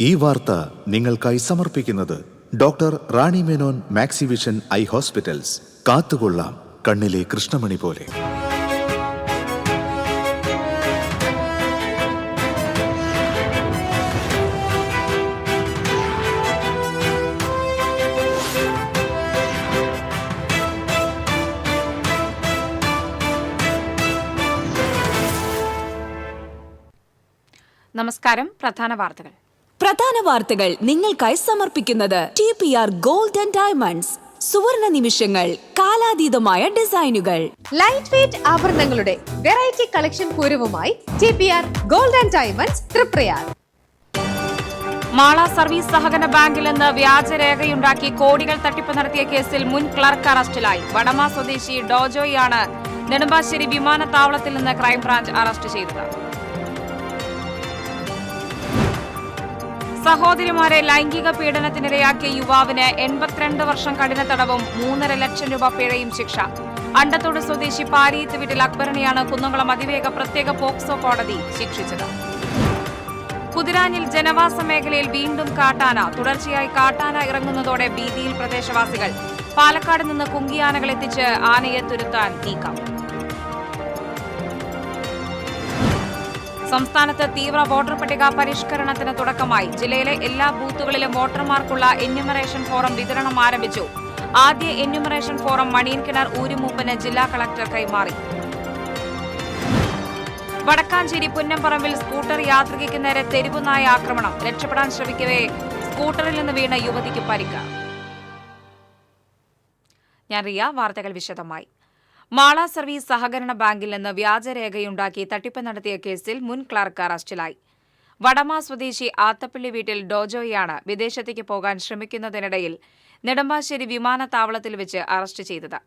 ഈ വാർത്ത നിങ്ങൾക്കായി സമർപ്പിക്കുന്നത് doctor Rani Menon Maxivision I hospitals. കാത്തുകൊള്ളാം കണ്ണിലെ കൃഷ്ണമണി പോലെ. നമസ്കാരം. പ്രധാന വാർത്തകൾ നിങ്ങൾക്കായി സമർപ്പിക്കുന്നത് TPR ഗോൾഡ് ആൻഡ് ഡയമണ്ട്സ്. സുവർണ നിമിഷങ്ങൾ, കാലാതീതമായ ഡിസൈനുകൾ. ലൈറ്റ് വെയ്റ്റ് ആഭരണങ്ങളുടെ വെറൈറ്റി കളക്ഷൻ പൂരവുമായി TPR gold and diamonds Triprayar. Mala service സഹകരണ ബാങ്കിൽ നിന്ന് വ്യാജരേഖയുണ്ടാക്കി കോടികൾ തട്ടിപ്പ് നടത്തിയ കേസിൽ മുൻ ക്ലർക്ക് അറസ്റ്റിലായി. വടമ സ്വദേശി ഡോജോയാണ് നെടുമ്പാശ്ശേരി വിമാനത്താവളത്തിൽ നിന്ന് ക്രൈംബ്രാഞ്ച് അറസ്റ്റ് ചെയ്തത്. സഹോദരിമാരെ ലൈംഗിക പീഡനത്തിനിരയാക്കിയ യുവാവിന് 82 വർഷം കഠിന തടവും 3.5 ലക്ഷം രൂപ പിഴയും ശിക്ഷ. അണ്ടത്തോട് സ്വദേശി പാരിയത്ത് വീട്ടിൽ അക്ബറിനെയാണ് കുന്നംകുളം അതിവേഗ പ്രത്യേക പോക്സോ കോടതി ശിക്ഷിച്ചത്. കുതിരാനിൽ ജനവാസ മേഖലയിൽ വീണ്ടും കാട്ടാന. തുടർച്ചയായി കാട്ടാന ഇറങ്ങുന്നതോടെ ഭീതിയിൽ പ്രദേശവാസികൾ. പാലക്കാട് നിന്ന് കുങ്കിയാനകളെത്തിച്ച് ആനയെ തുരുത്താൻ നീക്കം. സംസ്ഥാനത്ത് തീവ്ര വോട്ടർ പട്ടിക പരിഷ്കരണത്തിന് തുടക്കമായി. ജില്ലയിലെ എല്ലാ ബൂത്തുകളിലും വോട്ടർമാർക്കുള്ള എന്യൂമറേഷൻ ഫോറം വിതരണം ആരംഭിച്ചു. ആദ്യ എന്യൂമറേഷൻ ഫോറം മണിയൻകിണർ ഊരുമൂപ്പന് ജില്ലാ കളക്ടർ കൈമാറി. വടക്കാഞ്ചേരി പുന്നംപറമ്പിൽ സ്കൂട്ടർ യാത്രികയ്ക്ക് നേരെ തെരുവുനായ ആക്രമണം. രക്ഷപ്പെടാൻ ശ്രമിക്കവേ സ്കൂട്ടറിൽ നിന്ന് വീണ യുവതിക്ക് പരിക്ക്. ഞാൻ റിയ. വാർത്തകൾ വിശദമായി. മാള സർവീസ് സഹകരണ ബാങ്കിൽ നിന്ന് വ്യാജരേഖയുണ്ടാക്കി തട്ടിപ്പ് നടത്തിയ കേസിൽ മുൻ ക്ലർക്ക് അറസ്റ്റിലായി. വടമ സ്വദേശി ആത്തപ്പള്ളി വീട്ടിൽ ഡോജോയാണ് വിദേശത്തേക്ക് പോകാൻ ശ്രമിക്കുന്നതിനിടയിൽ നെടുമ്പാശ്ശേരി വിമാനത്താവളത്തിൽ വെച്ച് അറസ്റ്റ് ചെയ്തത്.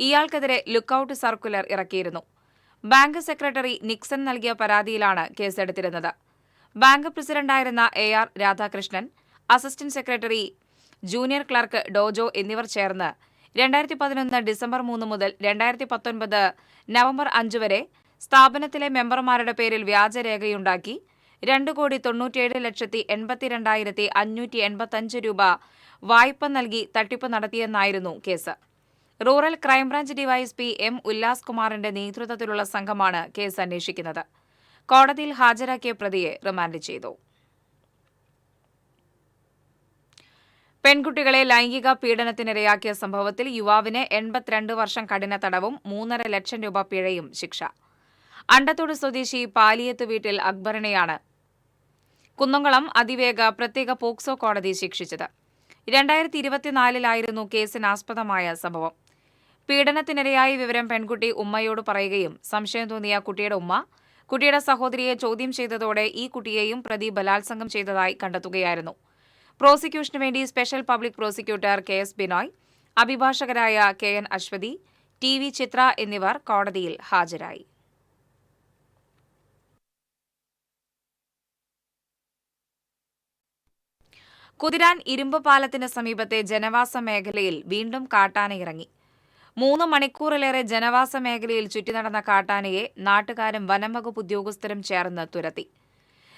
ഇയാൾക്കെതിരെ ലുക്കൌട്ട് സർക്കുലർ ഇറക്കിയിരുന്നു. ബാങ്ക് സെക്രട്ടറി നിക്സൺ നൽകിയ പരാതിയിലാണ് കേസെടുത്തിരുന്നത്. ബാങ്ക് പ്രസിഡന്റായിരുന്ന AR Radhakrishnan, assistant secretary, junior clerk Dojo എന്നിവർ ചേർന്ന് 2011 ഡിസംബർ 3 മുതൽ 2019 നവംബർ 5 വരെ സ്ഥാപനത്തിലെ മെമ്പർമാരുടെ പേരിൽ വ്യാജരേഖയുണ്ടാക്കി 2,97,82,585 രൂപ വായ്പ നൽകി തട്ടിപ്പ് നടത്തിയെന്നായിരുന്നു കേസ്. Rural crime branch DySP M. Ullas കുമാറിന്റെ നേതൃത്വത്തിലുള്ള സംഘമാണ് കേസ് അന്വേഷിക്കുന്നത്. കോടതിയിൽ ഹാജരാക്കിയ പ്രതിയെ റിമാൻഡ് ചെയ്തു. പെൺകുട്ടികളെ ലൈംഗിക പീഡനത്തിനിരയാക്കിയ സംഭവത്തിൽ യുവാവിന് 82 വർഷം കഠിന തടവും 3.5 ലക്ഷം രൂപ പിഴയും ശിക്ഷ. അണ്ടത്തോട് സ്വദേശി പാലിയത്ത് വീട്ടിൽ അക്ബറിനെയാണ് കുന്നംകുളം അതിവേഗ പ്രത്യേക പോക്സോ കോടതി ശിക്ഷിച്ചത്. 2024 കേസിനാസ്പദമായ സംഭവം. പീഡനത്തിനിരയായ വിവരം പെൺകുട്ടി ഉമ്മയോട് പറയുകയും സംശയം തോന്നിയ കുട്ടിയുടെ ഉമ്മ കുട്ടിയുടെ സഹോദരിയെ ചോദ്യം ചെയ്തതോടെ ഈ കുട്ടിയെയും പ്രതി ബലാത്സംഗം ചെയ്തതായി കണ്ടെത്തുകയായിരുന്നു. പ്രോസിക്യൂഷനു വേണ്ടി special public prosecutor KS Binoy, അഭിഭാഷകരായ KN അശ്വതി, TV ചിത്ര എന്നിവർ കോടതിയിൽ ഹാജരായി. കുതിരാൻ ഇരുമ്പ് പാലത്തിന് സമീപത്തെ ജനവാസ മേഖലയിൽ വീണ്ടും കാട്ടാന ഇറങ്ങി. 3 മണിക്കൂറിലേറെ ജനവാസ മേഖലയിൽ ചുറ്റി നടന്ന കാട്ടാനയെ നാട്ടുകാരും വനംവകുപ്പ് ഉദ്യോഗസ്ഥരും ചേർന്ന് തുരത്തി.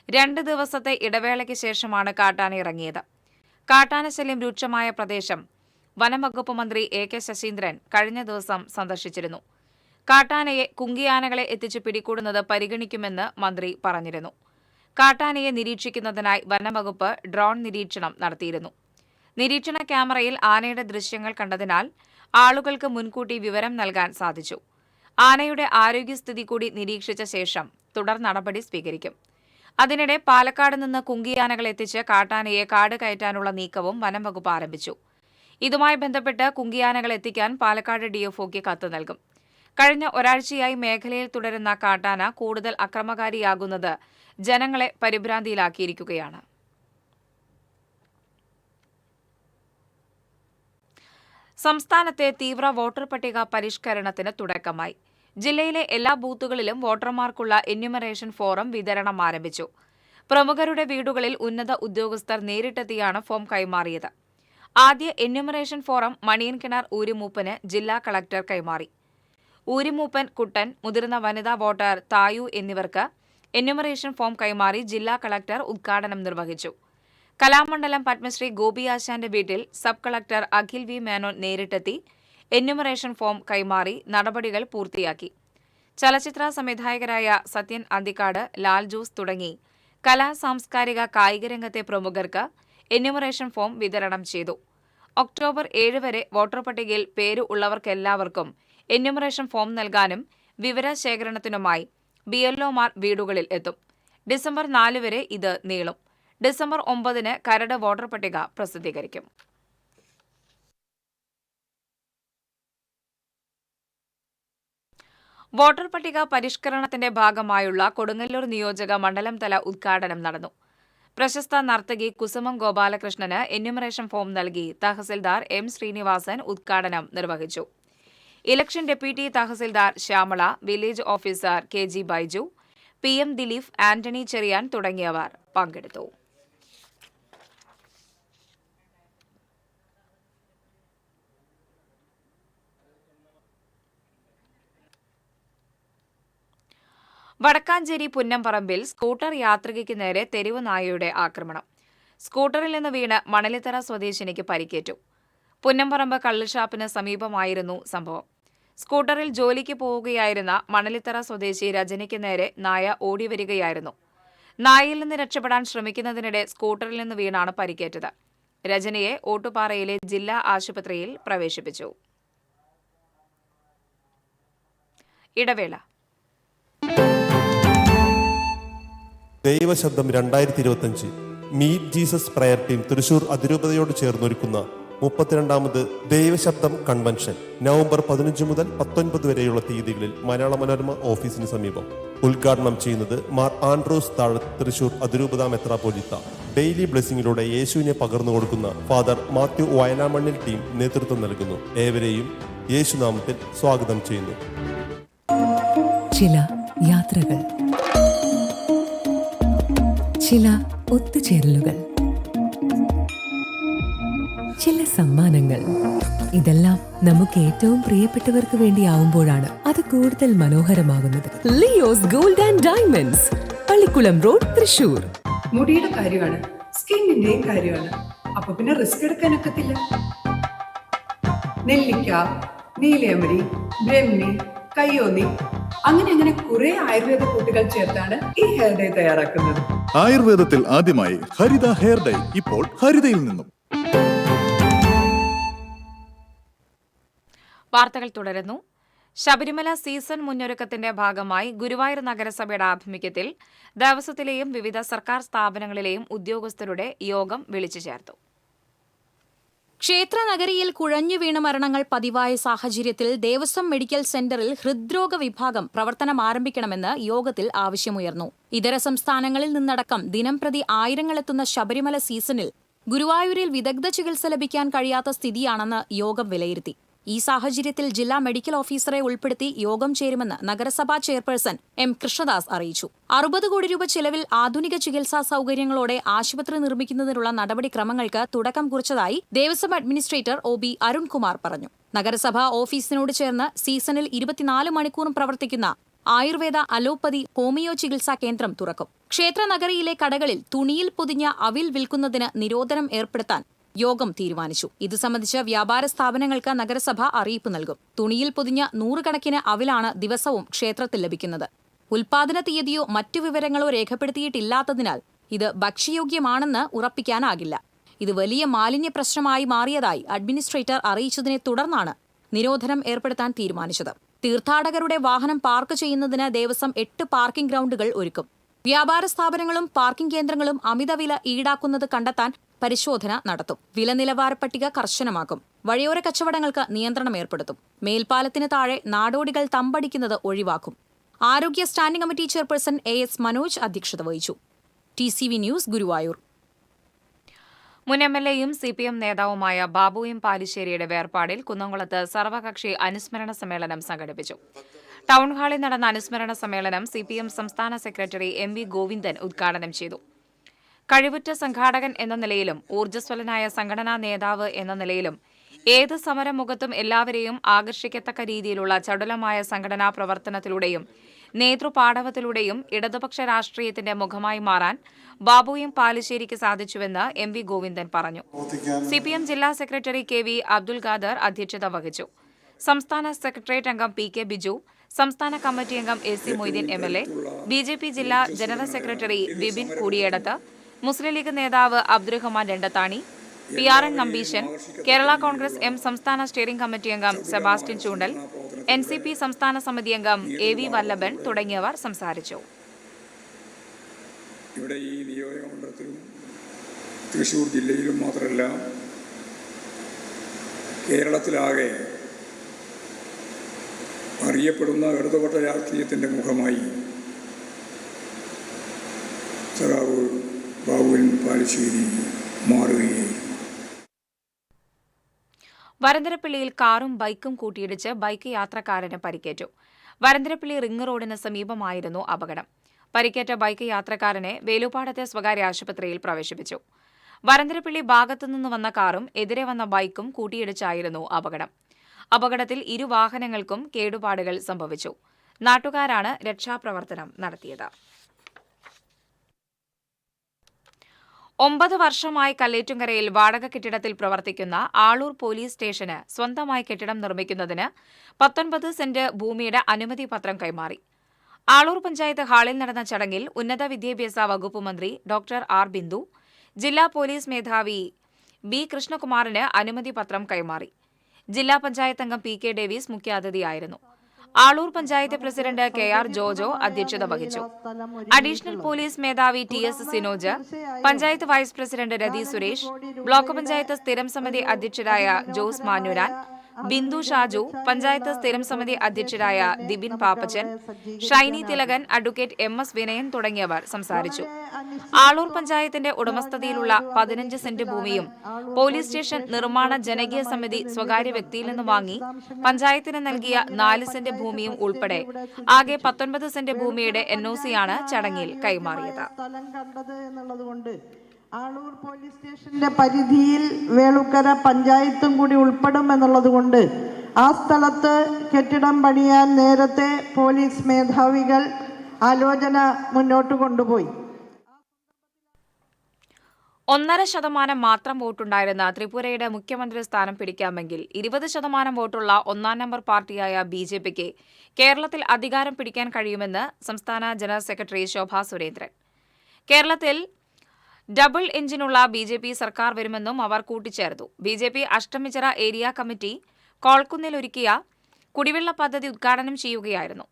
2 ദിവസത്തെ ഇടവേളയ്ക്ക് ശേഷമാണ് കാട്ടാന ഇറങ്ങിയത്. കാട്ടാന ശല്യം രൂക്ഷമായ പ്രദേശം വനംവകുപ്പ് മന്ത്രി AK ശശീന്ദ്രൻ കഴിഞ്ഞ ദിവസം സന്ദർശിച്ചിരുന്നു. കാട്ടാനയെ കുങ്കിയാനകളെ എത്തിച്ച് പിടികൂടുന്നത് പരിഗണിക്കുമെന്ന് മന്ത്രി പറഞ്ഞിരുന്നു. കാട്ടാനയെ നിരീക്ഷിക്കുന്നതിനായി വനംവകുപ്പ് ഡ്രോൺ നിരീക്ഷണം നടത്തിയിരുന്നു. നിരീക്ഷണ ക്യാമറയിൽ ആനയുടെ ദൃശ്യങ്ങൾ കണ്ടതിനാൽ ആളുകൾക്ക് മുൻകൂട്ടി വിവരം നൽകാൻ സാധിച്ചു. ആനയുടെ ആരോഗ്യസ്ഥിതി കൂടി നിരീക്ഷിച്ച ശേഷം തുടർ നടപടി സ്വീകരിക്കും. അതിനിടെ പാലക്കാട് നിന്ന് കുങ്കിയാനകൾ എത്തിച്ച് കാട്ടാനയെ കാട് കയറ്റാനുള്ള നീക്കവും വനംവകുപ്പ് ആരംഭിച്ചു. ഇതുമായി ബന്ധപ്പെട്ട് കുങ്കിയാനകൾ എത്തിക്കാൻ പാലക്കാട് DFOക്ക് കത്ത് നൽകും. കഴിഞ്ഞ ഒരാഴ്ചയായി മേഖലയിൽ തുടരുന്ന കാട്ടാന കൂടുതൽ അക്രമകാരിയാകുന്നത് ജനങ്ങളെ പരിഭ്രാന്തിയിലാക്കിയിരിക്കുകയാണ്. സംസ്ഥാനത്തെ തീവ്ര വോട്ടർ പട്ടിക പരിഷ്കരണത്തിന് തുടക്കമായി. ജില്ലയിലെ എല്ലാ ബൂത്തുകളിലും വോട്ടർമാർക്കുള്ള എന്യൂമറേഷൻ ഫോറം വിതരണം ആരംഭിച്ചു. പ്രമുഖരുടെ വീടുകളിൽ ഉന്നത ഉദ്യോഗസ്ഥർ നേരിട്ടെത്തിയാണ് ഫോം കൈമാറിയത്. ആദ്യ എന്യൂമറേഷൻ ഫോറം മണിയൻകിണർ ഊരുമൂപ്പന് ജില്ലാ കളക്ടർ കൈമാറി. ഊരുമൂപ്പൻ കുട്ടൻ, മുതിർന്ന വനിതാ വോട്ടർ തായു എന്നിവർക്ക് എന്യൂമറേഷൻ ഫോം കൈമാറി ജില്ലാ കളക്ടർ ഉദ്ഘാടനം നിർവഹിച്ചു. കലാമണ്ഡലം പത്മശ്രീ ഗോപി ആശാന്റെ വീട്ടിൽ sub collector Akhil V Menon നേരിട്ടെത്തി എന്യൂമറേഷൻ ഫോം കൈമാറി നടപടികൾ പൂർത്തിയാക്കി. ചലച്ചിത്ര സംവിധായകരായ സത്യൻ അന്തിക്കാട്, ലാൽ ജോസ് തുടങ്ങി കലാ സാംസ്കാരിക കായിക രംഗത്തെ പ്രമുഖർക്ക് എന്യൂമറേഷൻ ഫോം വിതരണം ചെയ്തു. ഒക്ടോബർ 7 വരെ വോട്ടർ പട്ടികയിൽ പേര് ഉള്ളവർക്കെല്ലാവർക്കും എന്യൂമറേഷൻ ഫോം നൽകാനും വിവരശേഖരണത്തിനുമായി BLOമാർ വീടുകളിൽ എത്തും. ഡിസംബർ 4 വരെ ഇത് നീളും. ഡിസംബർ 9 കരട് വോട്ടർ പട്ടിക പ്രസിദ്ധീകരിക്കും. വോട്ടർ പട്ടിക പരിഷ്കരണത്തിന്റെ ഭാഗമായുള്ള കൊടുങ്ങല്ലൂർ നിയോജക മണ്ഡലം തല ഉദ്ഘാടനം നടന്നു. പ്രശസ്ത നർത്തകി കുസുമം ഗോപാലകൃഷ്ണന് എന്യൂമറേഷൻ ഫോം നൽകി തഹസിൽദാർ M. ശ്രീനിവാസൻ ഉദ്ഘാടനം നിർവഹിച്ചു. Election deputy tahsildar Shyamala, village officer KG Baiju, PM Dileep, Antony Cherian തുടങ്ങിയവർ പങ്കെടുത്തു. വടക്കാഞ്ചേരി പുന്നംപറമ്പിൽ സ്കൂട്ടർ യാത്രികയ്ക്ക് നേരെ തെരുവ് നായയുടെ ആക്രമണം. സ്കൂട്ടറിൽ നിന്ന് വീണ് മണലിത്തറ സ്വദേശിനിക്ക് പരിക്കേറ്റു. പുന്നംപറമ്പ് കള്ളുഷാപ്പിന് സമീപമായിരുന്നു സംഭവം. സ്കൂട്ടറിൽ ജോലിക്ക് പോവുകയായിരുന്ന മണലിത്തറ സ്വദേശി രജനിക്ക് നേരെ നായ ഓടിവരികയായിരുന്നു. നായയിൽ നിന്ന് രക്ഷപ്പെടാൻ ശ്രമിക്കുന്നതിനിടെ സ്കൂട്ടറിൽ നിന്ന് വീണാണ് പരിക്കേറ്റത്. രജനിയെ ഓട്ടുപാറയിലെ ജില്ലാ ആശുപത്രിയിൽ പ്രവേശിപ്പിച്ചു. ഇടവേള. ദൈവശബ്ദം 2025 meet Jesus prayer team Thrissur അതിരൂപതയോട് ചേർന്നൊരുക്കുന്ന 32ാമത് ദൈവശബ്ദം കൺവെൻഷൻ നവംബർ 15 മുതൽ 19 വരെയുള്ള തീയതികളിൽ മലയാള മനോരമ ഓഫീസിന് സമീപം. ഉദ്ഘാടനം ചെയ്യുന്നത് മാർ ആൻഡ്രോസ് താഴത്ത് തൃശൂർ അതിരൂപത മെത്രാപ്പോലീത്ത. ഡെയിലി ബ്ലെസ്സിങ്ങിലൂടെ യേശുവിനെ പകർന്നു കൊടുക്കുന്ന ഫാദർ മാത്യു വയനാമണ്ണിൽ ടീം നേതൃത്വം നൽകുന്നു. ഏവരെയും യേശുനാമത്തിൽ സ്വാഗതം ചെയ്യുന്നു. ചില യാത്രകൾ, ചില ഒത്തുചേരലുകൾ, ചില സമ്മാനങ്ങൾ, ഇതെല്ലാം നമുക്ക് ഏറ്റവും പ്രിയപ്പെട്ടവർക്ക് വേണ്ടിയാവുമ്പോഴാണ് അത് കൂടുതൽ മനോഹരമാകുന്നത്. Leo's gold and diamonds, Pallikulam road, Thrissur. മുടിയുടെ കാര്യമാണ്, സ്കിന്നിന്റെയും കാര്യമാണ്. അപ്പൊ പിന്നെ റിസ്ക് എടുക്കാനൊക്കത്തില്ല. നെല്ലിക്ക, നീലയമരി, ബ്രഹ്മി, കയ്യോന്നി, അങ്ങനെ കുറെ ആയുർവേദ കൂട്ടുകൾ ചേർത്താണ് ഈ ഹെയർ ഡേ തയ്യാറാക്കുന്നത്. ആയുർവേദത്തിൽ ആദ്യമായി ഹരിത ഹെയർ ഡൈ ഇപ്പോൾ ഹരിതയിൽ നിന്നും. വാർത്തകൾ തുടരുന്നു. ശബരിമല സീസൺ മുന്നൊരുക്കത്തിന്റെ ഭാഗമായി ഗുരുവായൂർ നഗരസഭയുടെ ആഭിമുഖ്യത്തിൽ ദേവസ്വത്തിലെയും വിവിധ സർക്കാർ സ്ഥാപനങ്ങളിലെയും ഉദ്യോഗസ്ഥരുടെ യോഗം വിളിച്ചു ചേർത്തു. ക്ഷേത്രനഗരിയിൽ കുഴഞ്ഞു വീണ മരണങ്ങൾ പതിവായ സാഹചര്യത്തിൽ ദേവസ്വം മെഡിക്കൽ സെന്ററിൽ ഹൃദ്രോഗ വിഭാഗം പ്രവർത്തനം ആരംഭിക്കണമെന്ന് യോഗത്തിൽ ആവശ്യമുയർന്നു. ഇതര സംസ്ഥാനങ്ങളിൽ നിന്നടക്കം ദിനംപ്രതി ആയിരങ്ങളെത്തുന്ന ശബരിമല സീസണിൽ ഗുരുവായൂരിൽ വിദഗ്ധ ചികിത്സ ലഭിക്കാൻ കഴിയാത്ത സ്ഥിതിയാണെന്ന് യോഗം വിലയിരുത്തി. ഈ സാഹചര്യത്തിൽ ജില്ലാ മെഡിക്കൽ ഓഫീസറെ ഉൾപ്പെടുത്തി യോഗം ചേരുമെന്ന് നഗരസഭാ ചെയർപേഴ്സൺ M. കൃഷ്ണദാസ് അറിയിച്ചു. 60 കോടി രൂപ ചെലവിൽ ആധുനിക ചികിത്സാ സൌകര്യങ്ങളോടെ ആശുപത്രി നിർമ്മിക്കുന്നതിനുള്ള നടപടിക്രമങ്ങൾക്ക് തുടക്കം കുറിച്ചതായി ദേവസ്വം അഡ്മിനിസ്ട്രേറ്റർ OB അരുൺകുമാർ പറഞ്ഞു. നഗരസഭാ ഓഫീസിനോട് ചേർന്ന് സീസണിൽ 24 മണിക്കൂറും പ്രവർത്തിക്കുന്ന ആയുർവേദ, അലോപ്പതി, ഹോമിയോ ചികിത്സാ കേന്ദ്രം തുറക്കും. ക്ഷേത്രനഗരിയിലെ കടകളിൽ തുണിയിൽ പൊതിഞ്ഞ അവിൽ വിൽക്കുന്നതിന് നിരോധനം ഏർപ്പെടുത്താൻ യോഗം തീരുമാനിച്ചു. ഇത് സംബന്ധിച്ച് വ്യാപാര സ്ഥാപനങ്ങൾക്ക് നഗരസഭ അറിയിപ്പ് നൽകും. തുണിയിൽ പൊതിഞ്ഞ 100 കണക്കിന് അവിലാണ് ദിവസവും ക്ഷേത്രത്തിൽ ലഭിക്കുന്നത്. ഉൽപാദന തീയതിയോ മറ്റു വിവരങ്ങളോ രേഖപ്പെടുത്തിയിട്ടില്ലാത്തതിനാൽ ഇത് ഭക്ഷ്യയോഗ്യമാണെന്ന് ഉറപ്പിക്കാനാകില്ല. ഇത് വലിയ മാലിന്യ പ്രശ്നമായി മാറിയതായി അഡ്മിനിസ്ട്രേറ്റർ അറിയിച്ചതിനെ തുടർന്നാണ് നിരോധനം ഏർപ്പെടുത്താൻ തീരുമാനിച്ചത്. തീർത്ഥാടകരുടെ വാഹനം പാർക്ക് ചെയ്യുന്നതിന് ദേവസ്വം 8 പാർക്കിംഗ് ഗ്രൗണ്ടുകൾ ഒരുക്കും. വ്യാപാര സ്ഥാപനങ്ങളും പാർക്കിംഗ് കേന്ദ്രങ്ങളും അമിത വില ഈടാക്കുന്നത് കണ്ടെത്താൻ പരിശോധന നടത്തും. വില നിലവാര പട്ടിക കർശനമാക്കും. വഴിയോര കച്ചവടങ്ങൾക്ക് നിയന്ത്രണം ഏർപ്പെടുത്തും. മേൽപ്പാലത്തിന് താഴെ നാടോടികൾ തമ്പടിക്കുന്നത് ഒഴിവാക്കും. ആരോഗ്യ standing committee chairperson AS Manoj അധ്യക്ഷത വഹിച്ചു. TCV news, Guruvayur. മുൻ MLAയും CPM നേതാവുമായ ബാബു M. പാലിശ്ശേരിയുടെ വേർപാടിൽ കുന്നംകുളത്ത് സർവകക്ഷി അനുസ്മരണ സമ്മേളനം സംഘടിപ്പിച്ചു. ടൗൺഹാളിൽ നടന്ന അനുസ്മരണ സമ്മേളനം CPM സംസ്ഥാന സെക്രട്ടറി MV ഗോവിന്ദൻ ഉദ്ഘാടനം ചെയ്തു. കഴിവുറ്റ സംഘാടകൻ എന്ന നിലയിലും ഊർജ്ജസ്വലനായ സംഘടനാ നേതാവ് എന്ന നിലയിലും ഏത് സമരമുഖത്തും എല്ലാവരെയും ആകർഷിക്കത്തക്ക രീതിയിലുള്ള ചടുലമായ സംഘടനാ പ്രവർത്തനത്തിലൂടെയും നേതൃപാടവത്തിലൂടെയും ഇടതുപക്ഷ രാഷ്ട്രീയത്തിന്റെ മുഖമായി മാറാൻ ബാബു പാലിശ്ശേരിക്ക് സാധിച്ചുവെന്ന് എം വി ഗോവിന്ദൻ പറഞ്ഞു. സിപിഎം ജില്ലാ secretary K V Abdul Khader അധ്യക്ഷത വഹിച്ചു. സംസ്ഥാന സെക്രട്ടേറിയറ്റ് അംഗം പി കെ ബിജു, സംസ്ഥാന കമ്മിറ്റി അംഗം AC മൊയ്തീൻ MLA, BJP ജില്ലാ ജനറൽ സെക്രട്ടറി വിപിൻ കൂടിയേടത്ത്, മുസ്ലിം ലീഗ് നേതാവ് അബ്ദുറഹ്മാൻ രണ്ടത്താണി, PRN നമ്പീശൻ, കേരള കോൺഗ്രസ് M സംസ്ഥാന സ്റ്റിയറിംഗ് കമ്മിറ്റി അംഗം സെബാസ്റ്റ്യൻ ചൂണ്ടൽ, NCP സംസ്ഥാന സമിതി അംഗം AV വല്ലഭൻ തുടങ്ങിയവർ സംസാരിച്ചു. ഇവിടെ ഈ നിയോജകമണ്ഡലത്തിലും തൃശ്ശൂർ ജില്ലയിലും മാത്രമല്ല കേരളത്തിലാകെ അറിയപ്പെടുന്ന ഇടതുപക്ഷ രാഷ്ട്രീയത്തിൻ്റെ മുഖമായി സഖാവ് ബാബുവിൻ പാലിശ്ശേരി മാറുകയായി. വരന്തരപ്പള്ളിയിൽ കാറും ബൈക്കും കൂട്ടിയിടിച്ച് ബൈക്ക് യാത്രക്കാരന് പരിക്കേറ്റു. വരന്തരപ്പള്ളി റിംഗ് റോഡിന് സമീപമായിരുന്നു അപകടം. പരിക്കേറ്റ ബൈക്ക് യാത്രക്കാരനെ വേലുപാടത്തെ സ്വകാര്യ ആശുപത്രിയിൽ പ്രവേശിപ്പിച്ചു. വരന്തരപ്പള്ളി ഭാഗത്തുനിന്ന് വന്ന കാറും എതിരെ വന്ന ബൈക്കും കൂട്ടിയിടിച്ചായിരുന്നു അപകടം. അപകടത്തിൽ ഇരു വാഹനങ്ങൾക്കും കേടുപാടുകൾ സംഭവിച്ചു. നാട്ടുകാരാണ് രക്ഷാപ്രവർത്തനം നടത്തിയത്. 9 വർഷമായി കല്ലേറ്റുംകരയിൽ വാടക കെട്ടിടത്തിൽ പ്രവർത്തിക്കുന്ന ആളൂർ പോലീസ് സ്റ്റേഷന് സ്വന്തമായി കെട്ടിടം നിർമ്മിക്കുന്നതിന് 19 സെന്റ് ഭൂമിയുടെ അനുമതി പത്രം കൈമാറി. ആളൂർ പഞ്ചായത്ത് ഹാളിൽ നടന്ന ചടങ്ങിൽ ഉന്നത വിദ്യാഭ്യാസ വകുപ്പ് മന്ത്രി ഡോക്ടർ ആർ ബിന്ദു, ജില്ലാ പോലീസ് മേധാവി ബി കൃഷ്ണകുമാറിന് അനുമതി പത്രം കൈമാറി. ജില്ലാ പഞ്ചായത്ത് അംഗം പി കെ ഡേവിസ് മുഖ്യാതിഥിയായിരുന്നു. ആളൂർ പഞ്ചായത്ത് പ്രസിഡന്റ് KR ജോജോ അധ്യക്ഷത വഹിച്ചു. അഡീഷണൽ പോലീസ് മേധാവി TS Sinoj, panchayat vice president Rathi Suresh, block panchayat സ്ഥിരം സമിതി അധ്യക്ഷരായ ജോസ് മാനുരാൻ, ബിന്ദു ഷാജു, പഞ്ചായത്ത് സ്ഥിരം സമിതി അധ്യക്ഷരായ ദിബിൻ പാപ്പച്ചൻ, ഷൈനി തിലകൻ, അഡ്വക്കേറ്റ് MS വിനയൻ തുടങ്ങിയവർ സംസാരിച്ചു. ആളൂർ പഞ്ചായത്തിന്റെ ഉടമസ്ഥതയിലുള്ള 15 സെന്റ് ഭൂമിയും പോലീസ് സ്റ്റേഷൻ നിർമ്മാണ ജനകീയ സമിതി സ്വകാര്യ വ്യക്തിയിൽ നിന്ന് വാങ്ങി പഞ്ചായത്തിന് നൽകിയ 4 സെന്റ് ഭൂമിയും ഉൾപ്പെടെ ആകെ 19 സെന്റ് ഭൂമിയുടെ NOCയാണ് ചടങ്ങിൽ കൈമാറിയത്. ആളൂർ പോലീസ് സ്റ്റേഷന്റെ പരിധിയിൽ വേളുക്കര പഞ്ചായത്തും കൂടി ഉൾപ്പെടുമെന്നുള്ളതുകൊണ്ട് ആ സ്ഥലത്ത് കെട്ടിടം പണിയാൻ നേരത്തെ പോലീസ് മേധാവികൾ ആലോചന മുന്നോട്ട് കൊണ്ടുപോയി. 1.5% മാത്രം വോട്ടുണ്ടായിരുന്ന ത്രിപുരയുടെ മുഖ്യമന്ത്രി സ്ഥാനം പിടിക്കാമെങ്കിൽ 20% വോട്ടുള്ള ഒന്നാം നമ്പർ പാർട്ടിയായ BJPക്ക് കേരളത്തിൽ അധികാരം പിടിക്കാൻ കഴിയുമെന്ന് സംസ്ഥാന ജനറൽ സെക്രട്ടറി ശോഭാ സുരേന്ദ്രൻ. കേരളത്തിൽ ഡബിൾ എഞ്ചിനുള്ള BJP സർക്കാർ വരുമെന്നും അവർ കൂട്ടിച്ചേർത്തു. BJP അഷ്ടമിച്ചിറ ഏരിയ കമ്മിറ്റി കോൾക്കുന്നിൽ ഒരുക്കിയ കുടിവെള്ള പദ്ധതി ഉദ്ഘാടനം ചെയ്യുകയായിരുന്നു.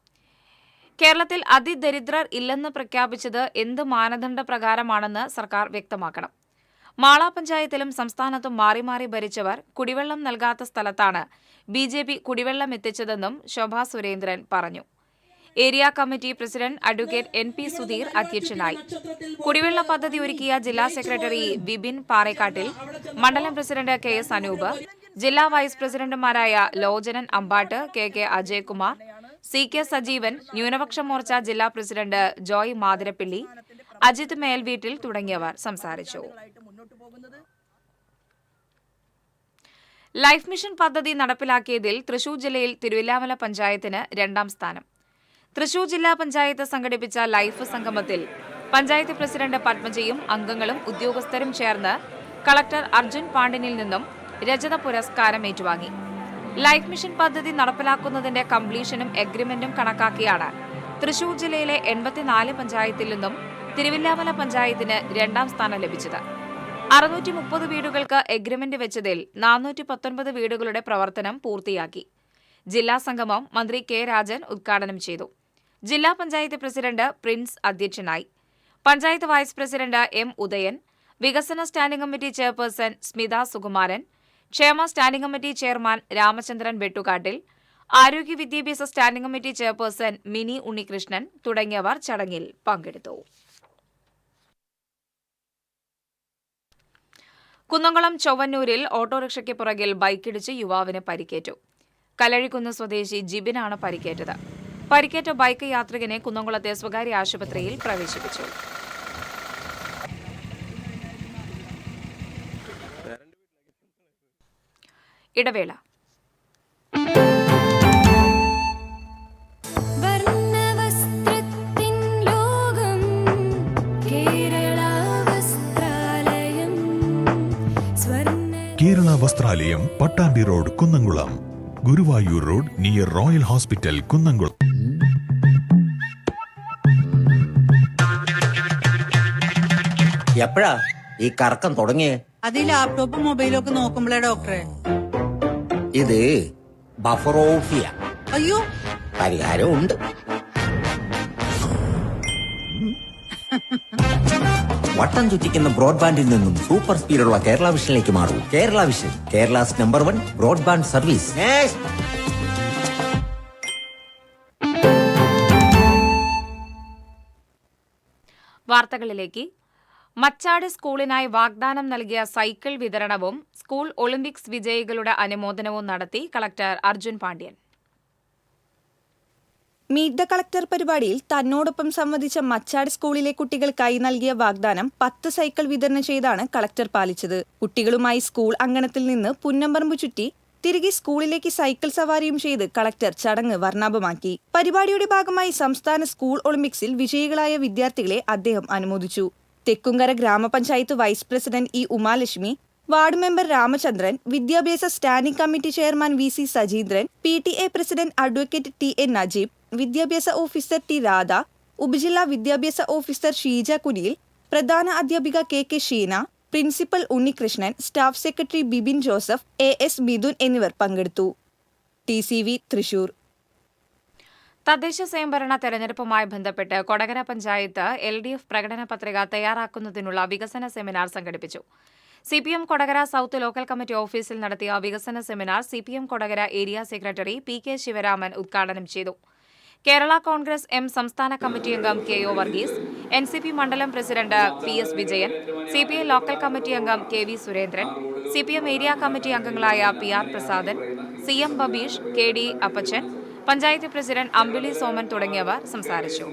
കേരളത്തിൽ അതിദരിദ്രർ ഇല്ലെന്ന് പ്രഖ്യാപിച്ചത് എന്ത് മാനദണ്ഡ പ്രകാരമാണെന്ന് സർക്കാർ വ്യക്തമാക്കണം. മാള പഞ്ചായത്തിലും സംസ്ഥാനത്തും മാറി മാറി ഭരിച്ചവർ കുടിവെള്ളം നൽകാത്ത സ്ഥലത്താണ് BJP കുടിവെള്ളം എത്തിച്ചതെന്നും ശോഭാ സുരേന്ദ്രൻ പറഞ്ഞു. Area committee president advocate NP Sudheer അധ്യക്ഷനായി. കുടിവെള്ള പദ്ധതി ഒരുക്കിയ ജില്ലാ സെക്രട്ടറി വിപിൻ പാറേക്കാട്ടിൽ, മണ്ഡലം പ്രസിഡന്റ് KS അനൂപ്, ജില്ലാ വൈസ് പ്രസിഡന്റുമാരായ ലോചനൻ അമ്പാട്ട്, KK അജയ്കുമാർ, CK സജീവൻ, ന്യൂനപക്ഷ മോർച്ച ജില്ലാ പ്രസിഡന്റ് ജോയ് മാതിരപ്പിള്ളി, അജിത് മേൽവീട്ടിൽ തുടങ്ങിയവർ സംസാരിച്ചു. ലൈഫ് മിഷൻ പദ്ധതി നടപ്പിലാക്കിയതിൽ തൃശൂർ ജില്ലയിൽ തിരുവില്ലാമല പഞ്ചായത്തിന് 2ാം സ്ഥാനം. തൃശൂർ ജില്ലാ പഞ്ചായത്ത് സംഘടിപ്പിച്ച ലൈഫ് സംഗമത്തിൽ പഞ്ചായത്ത് പ്രസിഡന്റ് പത്മജയും അംഗങ്ങളും ഉദ്യോഗസ്ഥരും ചേർന്ന് കളക്ടർ അർജുൻ പാണ്ഡ്യനിൽ നിന്നും രജത പുരസ്കാരം ഏറ്റുവാങ്ങി. ലൈഫ് മിഷൻ പദ്ധതി നടപ്പിലാക്കുന്നതിന്റെ കംപ്ലീഷനും എഗ്രിമെന്റും കണക്കാക്കിയാണ് തൃശൂർ ജില്ലയിലെ 84 പഞ്ചായത്തിൽ നിന്നും തിരുവില്ലാമല പഞ്ചായത്തിന് 2ാം സ്ഥാനം ലഭിച്ചത്. 630 വീടുകൾക്ക് എഗ്രിമെന്റ് വെച്ചതിൽ 419 വീടുകളുടെ പ്രവർത്തനം പൂർത്തിയാക്കി. ജില്ലാ സംഗമം മന്ത്രി K രാജൻ ഉദ്ഘാടനം ചെയ്തു. ജില്ലാ പഞ്ചായത്ത് പ്രസിഡന്റ് പ്രിൻസ് അധ്യക്ഷനായി. Panchayat vice president M Udayan, വികസന standing committee chairperson Smitha Sukumaran, ക്ഷേമ standing committee chairman Ramachandran Vettukattil, ആരോഗ്യ വിദ്യാഭ്യാസ standing committee chairperson Mini Unnikrishnan തുടങ്ങിയവർ ചടങ്ങിൽ പങ്കെടുത്തു. കുന്നംകുളം ചൊവ്വന്നൂരിൽ ഓട്ടോറിക്ഷയ്ക്ക് പുറകിൽ ബൈക്കിടിച്ച് യുവാവിന് പരിക്കേറ്റു. കല്ലഴിക്കുന്ന് സ്വദേശി ജിബിനാണ് പരിക്കേറ്റത്. പരിക്കേറ്റ ബൈക്ക് യാത്രികനെ കുന്നംകുളത്തെ സ്വകാര്യ ആശുപത്രിയിൽ പ്രവേശിപ്പിച്ചു. ഇടവേള. വർണ്ണവസ്ത്രങ്ങൾ വസ്ത്രാലയം, Pattambi road, Kunnamkulam. Guruvayur road near royal hospital, Kunnamkulam. എപ്പോഴാ ഈ കറക്കം തുടങ്ങിയേ? അത് ഈ ലാപ്ടോപ്പും മൊബൈലും ഒക്കെ നോക്കുമ്പോഴേ ഡോക്ടറെ. ഇത് ബഫറോഫിയ. അയ്യോ, പരിഹാരമുണ്ട്. വട്ടം ചുറ്റിക്കുന്ന ബ്രോഡ്ബാൻഡിൽ നിന്നും സൂപ്പർ സ്പീഡുള്ള കേരള വിഷനിലേക്ക് മാറൂ. Kerala vision, Kerala's number 1 broadband service. വാർത്തകളിലേക്ക്. മച്ചാട് സ്കൂളിനായി വാഗ്ദാനം നൽകിയ സൈക്കിൾ വിതരണവും സ്കൂൾ ഒളിമ്പിക്സ് വിജയികളുടെ അനുമോദനവും നടത്തി collector Arjun Pandian. Meet the collector പരിപാടിയിൽ തന്നോടൊപ്പം സംവദിച്ച മച്ചാട് സ്കൂളിലെ കുട്ടികൾക്കായി നൽകിയ വാഗ്ദാനം 10 സൈക്കിൾ വിതരണം ചെയ്താണ് കളക്ടർ പാലിച്ചത്. കുട്ടികളുമായി സ്കൂൾ അങ്കണത്തിൽ നിന്ന് പുന്നമ്പറമ്പ് ചുറ്റി തിരികെ സ്കൂളിലേക്ക് സൈക്കിൾ സവാരിയും ചെയ്ത് കളക്ടർ ചടങ്ങ് വർണ്ണാഭമാക്കി. പരിപാടിയുടെ ഭാഗമായി സംസ്ഥാന സ്കൂൾ ഒളിമ്പിക്സിൽ വിജയികളായ വിദ്യാർത്ഥികളെ അദ്ദേഹം അനുമോദിച്ചു. തെക്കുംകര ഗ്രാമപഞ്ചായത്ത് vice president E Umalakshmi, ward member Ramachandran, വിദ്യാഭ്യാസ standing committee chairman V C Sajeendran, PTA president advocate TN Najeeb, വിദ്യാഭ്യാസ ഓഫീസർ T രാധ, ഉപജില്ലാ വിദ്യാഭ്യാസ ഓഫീസർ ഷീജ കുനിയിൽ, പ്രധാന അധ്യാപിക KK Sheena, principal Unnikrishnan, staff secretary Bibin Joseph, AS Mithun എന്നിവർ പങ്കെടുത്തു. TCV തൃശൂർ. തദ്ദേശ സ്വയംഭരണ തെരഞ്ഞെടുപ്പുമായി ബന്ധപ്പെട്ട് കൊടകര പഞ്ചായത്ത് LDF പ്രകടന പത്രിക തയ്യാറാക്കുന്നതിനുള്ള വികസന സെമിനാർ സംഘടിപ്പിച്ചു. CPM Kodakara south local committee ഓഫീസിൽ നടത്തിയ വികസന seminar CPM Kodakara area secretary PK Sivaraman ഉദ്ഘാടനം ചെയ്തു. കേരള കോൺഗ്രസ് M സംസ്ഥാന കമ്മിറ്റി അംഗം KO വർഗീസ്, NCP മണ്ഡലം president PS Vijayan, CPI local committee അംഗം KV Surendran, CPM area committee അംഗങ്ങളായ PR Prasadan, CM Babeesh, KD അപ്പച്ചൻ, പഞ്ചായത്ത് പ്രസിഡന്റ് അമ്പിളി സോമൻ തുടങ്ങിയവർ സംസാരിച്ചു.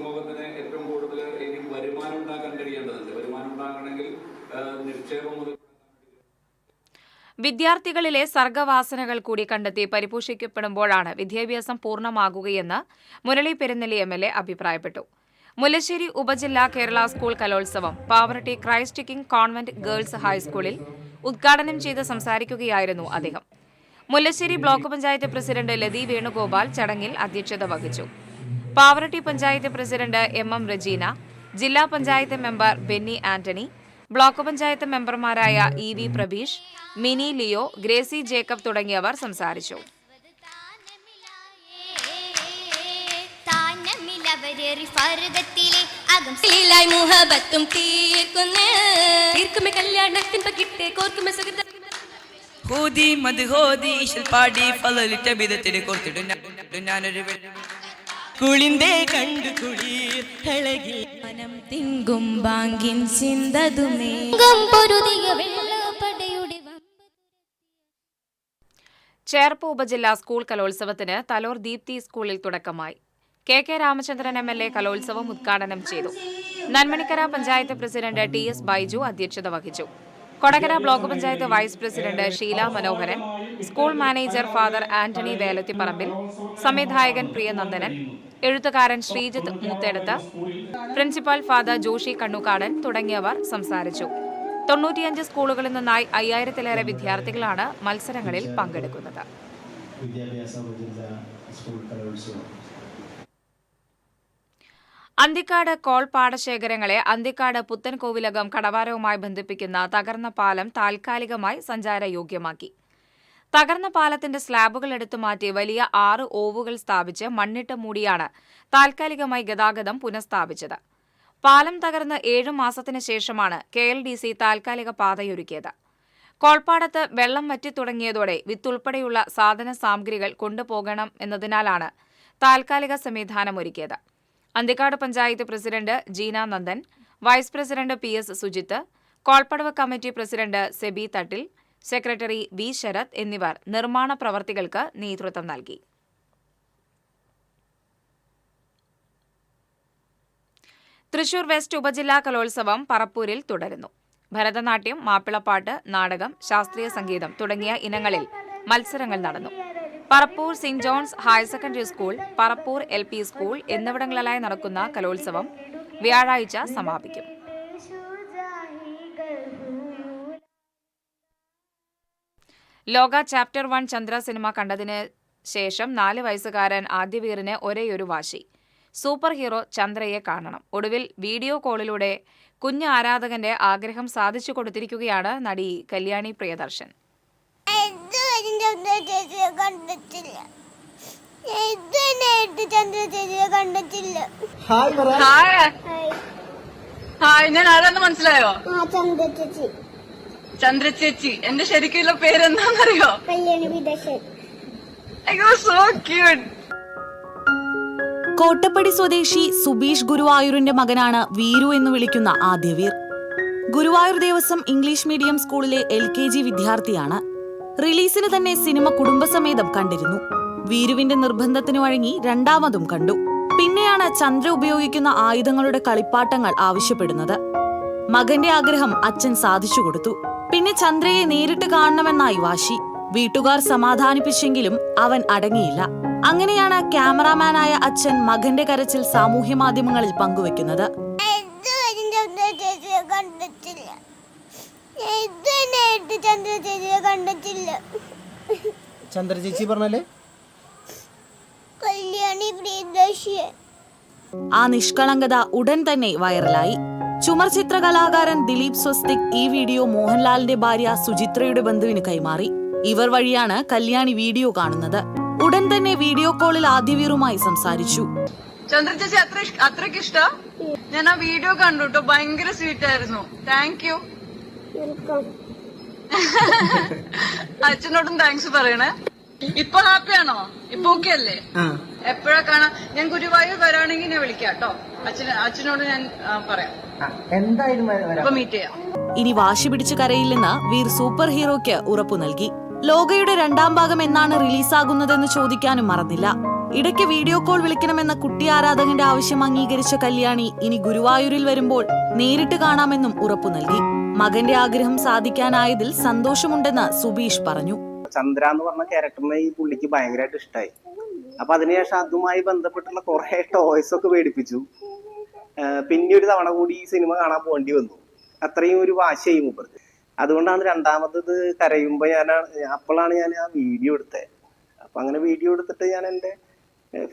വിദ്യാർത്ഥികളിലെ സർഗവാസനകൾ കൂടി കണ്ടെത്തി പരിപോഷിക്കപ്പെടുമ്പോഴാണ് വിദ്യാഭ്യാസം പൂർണ്ണമാകുകയെന്ന് മുരളി പെരുന്നെല്ലി MLA അഭിപ്രായപ്പെട്ടു. മുല്ലശ്ശേരി ഉപജില്ലാ കേരള സ്കൂൾ കലോത്സവം Pavaratty Christ King convent girls ഹൈസ്കൂളിൽ ഉദ്ഘാടനം ചെയ്ത് സംസാരിക്കുകയായിരുന്നു അദ്ദേഹം. മുല്ലശ്ശേരി ബ്ലോക്ക് പഞ്ചായത്ത് പ്രസിഡന്റ് ലതി വേണുഗോപാൽ ചടങ്ങിൽ അധ്യക്ഷത വഹിച്ചു. പാവറട്ടി പഞ്ചായത്ത് പ്രസിഡന്റ് MM റജീന, ജില്ലാ panchayat member Benny Antony, block panchayat മെമ്പർമാരായ EV Prabeesh, Mini Leo, Gracy Jacob തുടങ്ങിയവർ സംസാരിച്ചു. കുളിന്തേ കണ്ടു കുളിർ ഹളകിൽ മനം തിങ്കും ബാങ്കിൻ സിന്തതുമേ പൊരുതിയ വെള്ളപ്പടയുടെ. ചേർപ്പ് ഉപജില്ലാ സ്കൂൾ കലോത്സവത്തിന് തലോർ ദീപ്തി സ്കൂളിൽ തുടക്കമായി. KK രാമചന്ദ്രൻ MLA കലോത്സവം ഉദ്ഘാടനം ചെയ്തു. നന്മണിക്കര പഞ്ചായത്ത് പ്രസിഡന്റ് TS ബൈജു അധ്യക്ഷത വഹിച്ചു. Kodakara block panchayat vice president Sheela Manoharan, school manager father Antony Velathiparambil, സംവിധായകൻ പ്രിയനന്ദനൻ, എഴുത്തുകാരൻ ശ്രീജിത്ത് മൂത്തേടത്ത്, പ്രിൻസിപ്പൽ ഫാദർ ജോഷി കണ്ണുകാടൻ തുടങ്ങിയവർ സംസാരിച്ചു. 95 സ്കൂളുകളിൽ നിന്നായി 5000-ലേറെ വിദ്യാർത്ഥികളാണ് മത്സരങ്ങളിൽ പങ്കെടുക്കുന്നത്. അന്തിക്കാട് കോൾ പാടശേഖരങ്ങളെ അന്തിക്കാട് പുത്തൻകോവിലകം കടവാരവുമായി ബന്ധിപ്പിക്കുന്ന തകർന്ന പാലം താൽക്കാലികമായി സഞ്ചാരയോഗ്യമാക്കി. തകർന്ന പാലത്തിന്റെ സ്ലാബുകൾ എടുത്തുമാറ്റി വലിയ 6 ഓവുകൾ സ്ഥാപിച്ച് മണ്ണിട്ട് മൂടിയാണ് താൽക്കാലികമായി ഗതാഗതം പുനഃസ്ഥാപിച്ചത്. പാലം തകർന്ന് 7 മാസത്തിന് ശേഷമാണ് KLDC താൽക്കാലിക പാതയൊരുക്കിയത്. കോൾപ്പാടത്ത് വെള്ളം വറ്റിത്തുടങ്ങിയതോടെ വിത്തുൾപ്പെടെയുള്ള സാധന സാമഗ്രികൾ കൊണ്ടുപോകണം എന്നതിനാലാണ് താൽക്കാലിക സംവിധാനമൊരുക്കിയത്. Anthikad panchayat president Jeena Nandan, vice president PS Sujith, കോൾപ്പടവ് committee president Seby Thattil, secretary V Sarath എന്നിവർ നിർമ്മാണ പ്രവർത്തികൾക്ക് നേതൃത്വം നൽകി. തൃശൂർ വെസ്റ്റ് ഉപജില്ലാ കലോത്സവം പറപ്പൂരിൽ തുടരുന്നു. ഭരതനാട്യം, മാപ്പിളപ്പാട്ട്, നാടകം, ശാസ്ത്രീയ സംഗീതം തുടങ്ങിയ ഇനങ്ങളിൽ മത്സരങ്ങൾ നടന്നു. Parappur saint John's higher secondary school, Parappur LP school എന്നിവിടങ്ങളിലായി നടക്കുന്ന കലോത്സവം വ്യാഴാഴ്ച സമാപിക്കും. ലോക ചാപ്റ്റർ 1 ചന്ദ്ര സിനിമ കണ്ടതിന് ശേഷം 4 വയസ്സുകാരൻ ആദ്യവീറിന് ഒരേയൊരു വാശി. സൂപ്പർ ഹീറോ ചന്ദ്രയെ കാണണം. ഒടുവിൽ വീഡിയോ കോളിലൂടെ കുഞ്ഞ് ആരാധകന്റെ ആഗ്രഹം സാധിച്ചു കൊടുത്തിരിക്കുകയാണ് നടി കല്യാണി പ്രിയദർശൻ. ഞാൻ ആരാന്ന് മനസ്സിലായോ? ചന്ദ്ര ചേച്ചി. എന്റെ ശരിക്കുള്ള പേരെന്താണെന്നറിയോ? So cute. കോട്ടപ്പടി സ്വദേശി സുബീഷ് ഗുരുവായൂരിന്റെ മകനാണ് വീരു എന്ന് വിളിക്കുന്ന ആദ്യവീർ. ഗുരുവായൂർ ദേവസ്വം ഇംഗ്ലീഷ് മീഡിയം സ്കൂളിലെ LKG വിദ്യാർത്ഥിയാണ്. റിലീസിന് തന്നെ സിനിമ കുടുംബസമേതം കണ്ടിരുന്നു. വീരുവിന്റെ നിർബന്ധത്തിനു വഴങ്ങി രണ്ടാമതും കണ്ടു. പിന്നെയാണ് ചന്ദ്ര ഉപയോഗിക്കുന്ന ആയുധങ്ങളുടെ കളിപ്പാട്ടങ്ങൾ ആവശ്യപ്പെടുന്നത്. മകന്റെ ആഗ്രഹം അച്ഛൻ സാധിച്ചു കൊടുത്തു. പിന്നെ ചന്ദ്രയെ നേരിട്ട് കാണണമെന്നായി വാശി. വീട്ടുകാർ സമാധാനിപ്പിച്ചെങ്കിലും അവൻ അടങ്ങിയില്ല. അങ്ങനെയാണ് ക്യാമറാമാനായ അച്ഛൻ മകന്റെ കരച്ചിൽ സാമൂഹ്യ മാധ്യമങ്ങളിൽ പങ്കുവെക്കുന്നത്. ചന്ദ്രചേച്ചി പറഞ്ഞാലേ ആ നിഷ്കളങ്കത ഉടൻ തന്നെ വൈറലായി. ചുമർ ചിത്ര കലാകാരൻ ദിലീപ് സ്വസ്തിക് ഈ വീഡിയോ മോഹൻലാലിന്റെ ഭാര്യ സുചിത്രയുടെ ബന്ധുവിന് കൈമാറി. ഇവർ വഴിയാണ് കല്യാണി വീഡിയോ കാണുന്നത്. ഉടൻ തന്നെ വീഡിയോ കോളിൽ ആദ്യവീറുമായി സംസാരിച്ചു. ചന്ദ്രചേച്ചി അത്രയ്ക്ക് ഇഷ്ട. ഞാൻ ആ വീഡിയോ കണ്ടു കേട്ടോ, ഭയങ്കര സ്വീറ്റ് ആയിരുന്നു. Thank you. അച്ഛനോടും താങ്ക്സ് പറയണേ. ഇപ്പൊ ഹാപ്പിയാണോ? ഇപ്പൊ ഓക്കെ അല്ലേ? എപ്പോഴാ കാണാം? ഞാൻ ഗുരുവായൂർ വരാണെങ്കിൽ ഞാൻ വിളിക്കാം കേട്ടോ. അച്ഛനോട് ഞാൻ പറയാം. എന്തായാലും മീറ്റ് ചെയ്യാം. ഇനി വാശി പിടിച്ചു കരയില്ലെന്ന് വീർ സൂപ്പർ ഹീറോയ്ക്ക് ഉറപ്പു നൽകി. ലോകയുടെ 2ാം ഭാഗം എന്നാണ് റിലീസാകുന്നതെന്ന് ചോദിക്കാനും മറന്നില്ല. ഇടയ്ക്ക് വീഡിയോ കോൾ വിളിക്കണമെന്ന കുട്ടി ആരാധകന്റെ ആവശ്യം അംഗീകരിച്ച കല്യാണി ഇനി ഗുരുവായൂരിൽ വരുമ്പോൾ നേരിട്ട് കാണാമെന്നും ഉറപ്പു നൽകി. മകന്റെ ആഗ്രഹം സാധിക്കാനായതിൽ സന്തോഷമുണ്ടെന്ന് സുബീഷ് പറഞ്ഞു. ചന്ദ്ര എന്ന് പറഞ്ഞ ക്യാരക്ടറിനെ ഈ പുള്ളിക്ക് ഭയങ്കരമായിട്ട് ഇഷ്ടമായി. അപ്പൊ അതിനുശേഷം അതുമായി ബന്ധപ്പെട്ടുള്ള കുറെ ടോയ്സ് ഒക്കെ മേടിപ്പിച്ചു. പിന്നെ ഒരു തവണ കൂടി ഈ സിനിമ കാണാൻ പോകേണ്ടി വന്നു. അത്രയും ഒരു വാശിയായി മൂപ്പർക്ക്. അതുകൊണ്ടാണ് രണ്ടാമത് കരയുമ്പോ അപ്പോഴാണ് ഞാൻ ആ വീഡിയോ എടുത്തത്. അപ്പൊ അങ്ങനെ വീഡിയോ എടുത്തിട്ട് ഞാൻ എൻ്റെ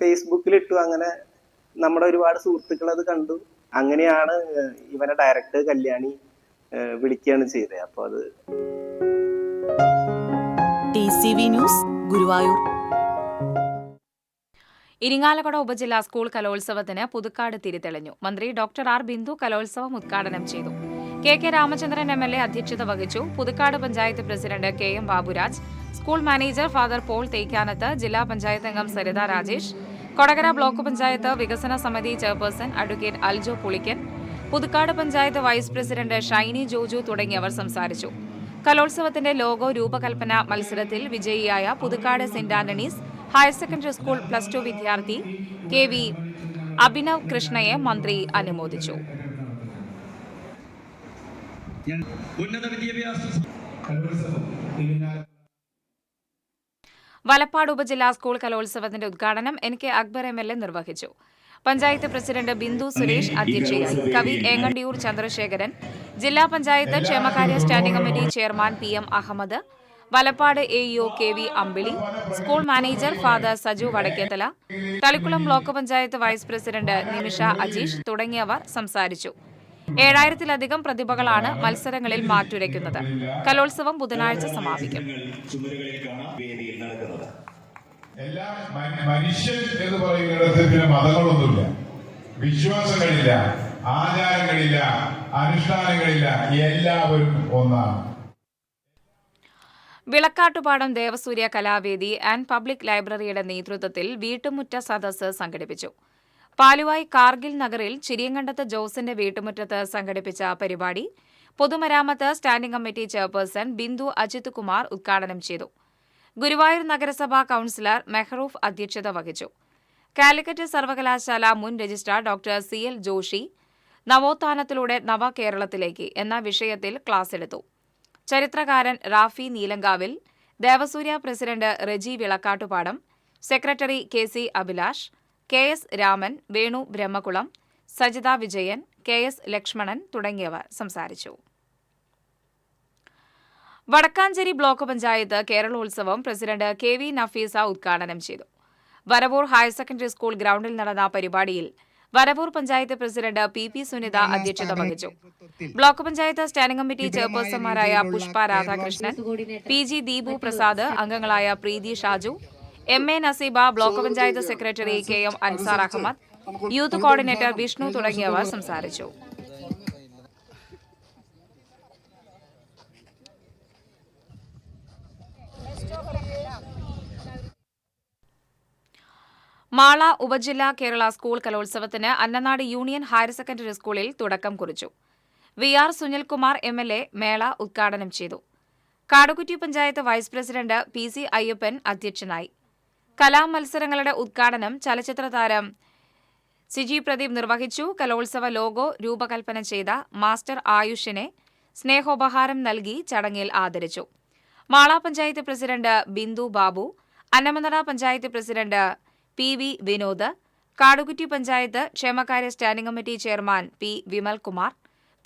ഫേസ്ബുക്കിലിട്ടു. അങ്ങനെ നമ്മുടെ ഒരുപാട് സുഹൃത്തുക്കൾ അത് കണ്ടു. അങ്ങനെയാണ് ഇവനെ ഡയറക്റ്റ് കല്യാണി വിളിക്കുകയാണ് ചെയ്തത്. അപ്പൊ അത് TCV ന്യൂസ് ഗുരുവായൂർ. ഇരിങ്ങാലക്കുട ഉപജില്ലാ സ്കൂൾ കലോത്സവത്തിന് പുതുക്കാട് തിരിതെളിഞ്ഞു. മന്ത്രി ഡോക്ടർ ആർ ബിന്ദു കലോത്സവം ഉദ്ഘാടനം ചെയ്തു. KK രാമചന്ദ്രൻ MLA അധ്യക്ഷത വഹിച്ചു. Puthukkad panchayat president KM Baburaj, school manager father Paul Thekkanath, ജില്ലാ പഞ്ചായത്ത് അംഗം സരിത രാജേഷ്, കൊടകര ബ്ലോക്ക് പഞ്ചായത്ത് വികസന സമിതി chairperson advocate Aljo Pulikkan, Puthukkad panchayat vice president Shiny Joju തുടങ്ങിയവർ സംസാരിച്ചു. കലോത്സവത്തിന്റെ ലോഗോ രൂപകൽപ്പന മത്സരത്തിൽ വിജയിയായ Puthukkad saint Antony's higher secondary school +2 വിദ്യാർത്ഥി KV അഭിനവ് കൃഷ്ണയെ മന്ത്രി അനുമോദിച്ചു. വലപ്പാട് ഉപജില്ലാ സ്കൂൾ കലോത്സവത്തിന്റെ ഉദ്ഘാടനം NK അക്ബർ MLA നിർവഹിച്ചു. പഞ്ചായത്ത് പ്രസിഡന്റ് ബിന്ദു സുരേഷ് അധ്യക്ഷയായി. കവി ഏങ്ങണ്ടിയൂർ ചന്ദ്രശേഖരൻ, ജില്ലാ പഞ്ചായത്ത് ക്ഷേമകാര്യ standing committee chairman PM Ahammed, Valappad AEO KV Ambili, school manager father Saju Vadakkethala, Thalikulam block panchayat vice president Nimisha Ajeesh തുടങ്ങിയവർ സംസാരിച്ചു. 7000-ലധികം പ്രതിഭകളാണ് മത്സരങ്ങളിൽ മാറ്റുരയ്ക്കുന്നത്. കലോത്സവം ബുധനാഴ്ച സമാപിക്കും. എല്ലാ മനുഷ്യൻ എന്ന് പറയുന്നിടത്ത് പിന്നെ മതങ്ങളൊന്നുമില്ല, വിശ്വാസങ്ങളില്ല, ആചാരങ്ങളില്ല, അനുഷ്ഠാനങ്ങളില്ല, എല്ലാവരും ഒന്നാണ്. വിളക്കാട്ടുപാടം ദേവസൂര്യ കലാവേദി ആൻഡ് പബ്ലിക് ലൈബ്രറിയുടെ നേതൃത്വത്തിൽ വീട്ടുമുറ്റ സദസ്സ് സംഘടിപ്പിച്ചു. പാലുവായ് കാർഗിൽ നഗറിൽ ചിരിയങ്കണ്ടത്ത് ജോസിന്റെ വീട്ടുമുറ്റത്ത് സംഘടിപ്പിച്ച പരിപാടി പൊതുമരാമത്ത് standing committee chairperson Bindu Ajith Kumar ഉദ്ഘാടനം ചെയ്തു. ഗുരുവായൂർ നഗരസഭാ കൌൺസിലർ മെഹ്റൂഫ് അധ്യക്ഷത വഹിച്ചു. കാലിക്കറ്റ് സർവകലാശാല മുൻ രജിസ്ട്രാർ ഡോക്ടർ CL ജോഷി നവോത്ഥാനത്തിലൂടെ നവകേരളത്തിലേക്ക് എന്ന വിഷയത്തിൽ ക്ലാസ് എടുത്തു. ചരിത്രകാരൻ Rafi Neelankavil, Devasurya president Reji Vilakkattupadam, secretary KC Abhilash, KS Raman, Venu Brahmakulam, Sajitha Vijayan, KS Lakshmanan തുടങ്ങിയവർ സംസാരിച്ചു. Vadakkanchery block panchayat Keralolsavam president KV Nafeesa ഉദ്ഘാടനം ചെയ്തു. വരവൂർ ഹയർ സെക്കൻഡറി സ്കൂൾ ഗ്രൌണ്ടിൽ നടന്ന പരിപാടിയിൽ വരവൂർ പഞ്ചായത്ത് പ്രസിഡന്റ് PP സുനിത അധ്യക്ഷത വഹിച്ചു. ബ്ലോക്ക് പഞ്ചായത്ത് സ്റ്റാൻഡിംഗ് കമ്മിറ്റി ചെയർപേഴ്സൺമാരായ പുഷ്പ രാധാകൃഷ്ണൻ, PG ദീപു പ്രസാദ്, അംഗങ്ങളായ Preethi Shaju, MA Naseeba, block panchayat secretary KM Ansar Ahammed, youth coordinator Vishnu തുടങ്ങിയവർ സംസാരിച്ചു. മാള ഉപജില്ലാ കേരള സ്കൂൾ കലോത്സവത്തിന് അന്നനാട് യൂണിയൻ ഹയർ സെക്കൻഡറി സ്കൂളിൽ തുടക്കം കുറിച്ചു. VR സുനിൽകുമാർ MLA മേള ഉദ്ഘാടനം ചെയ്തു. Kadukutty panchayat vice president PC Ayyappan അധ്യക്ഷനായി. കലാമത്സരങ്ങളുടെ ഉദ്ഘാടനം ചലച്ചിത്ര താരം സിജി പ്രദീപ് നിർവഹിച്ചു. കലോത്സവ ലോഗോ രൂപകൽപ്പന ചെയ്ത മാസ്റ്റർ ആയുഷിനെ സ്നേഹോപഹാരം നൽകി ചടങ്ങിൽ ആദരിച്ചു. Mala panchayat president Bindu Babu, Annamanada panchayat president PV Vinod, Kadukutty panchayat ക്ഷേമകാര്യ standing committee chairman P Vimalkumar,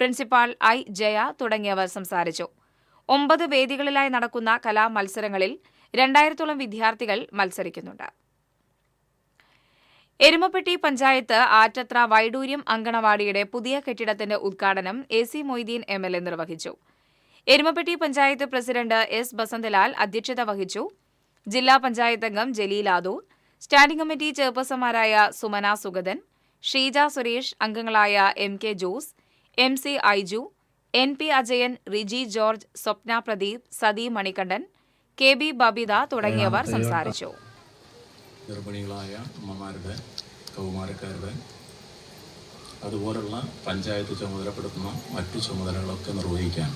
principal I Jaya തുടങ്ങിയവർ സംസാരിച്ചു. 9 വേദികളിലായി നടക്കുന്ന കലാമത്സരങ്ങളിൽ 2000-ഓളം വിദ്യാർത്ഥികൾ മത്സരിക്കുന്നുണ്ട്. എരുമപ്പെട്ടി പഞ്ചായത്ത് ആറ്റത്ര വൈഡൂര്യം അങ്കണവാടിയുടെ പുതിയ കെട്ടിടത്തിന്റെ ഉദ്ഘാടനം AC മൊയ്തീൻ MLA നിർവഹിച്ചു. എരുമപ്പെട്ടി പഞ്ചായത്ത് പ്രസിഡന്റ് S ബസന്തലാൽ അധ്യക്ഷത വഹിച്ചു. ജില്ലാ പഞ്ചായത്ത് അംഗം ജലീൽ ആദൂർ, സ്റ്റാൻഡിംഗ് കമ്മിറ്റി ചെയർപേഴ്സൺമാരായ സുമന സുഗതൻ, ഷീജ സുരേഷ്, അംഗങ്ങളായ MK Jose, MC Aiju, NP Ajayan, Riji George, Swapna Pradeep, Sathi Manikandan, KB Babitha തുടങ്ങിയവർ സംസാരിച്ചു. ഗർഭിണികളായ അമ്മമാരുടെ, കൗമാരക്കാരുടെ, അതുപോലുള്ള പഞ്ചായത്ത് ചുമതലപ്പെടുത്തുന്ന മറ്റു ചുമതലകളൊക്കെ നിർവഹിക്കാൻ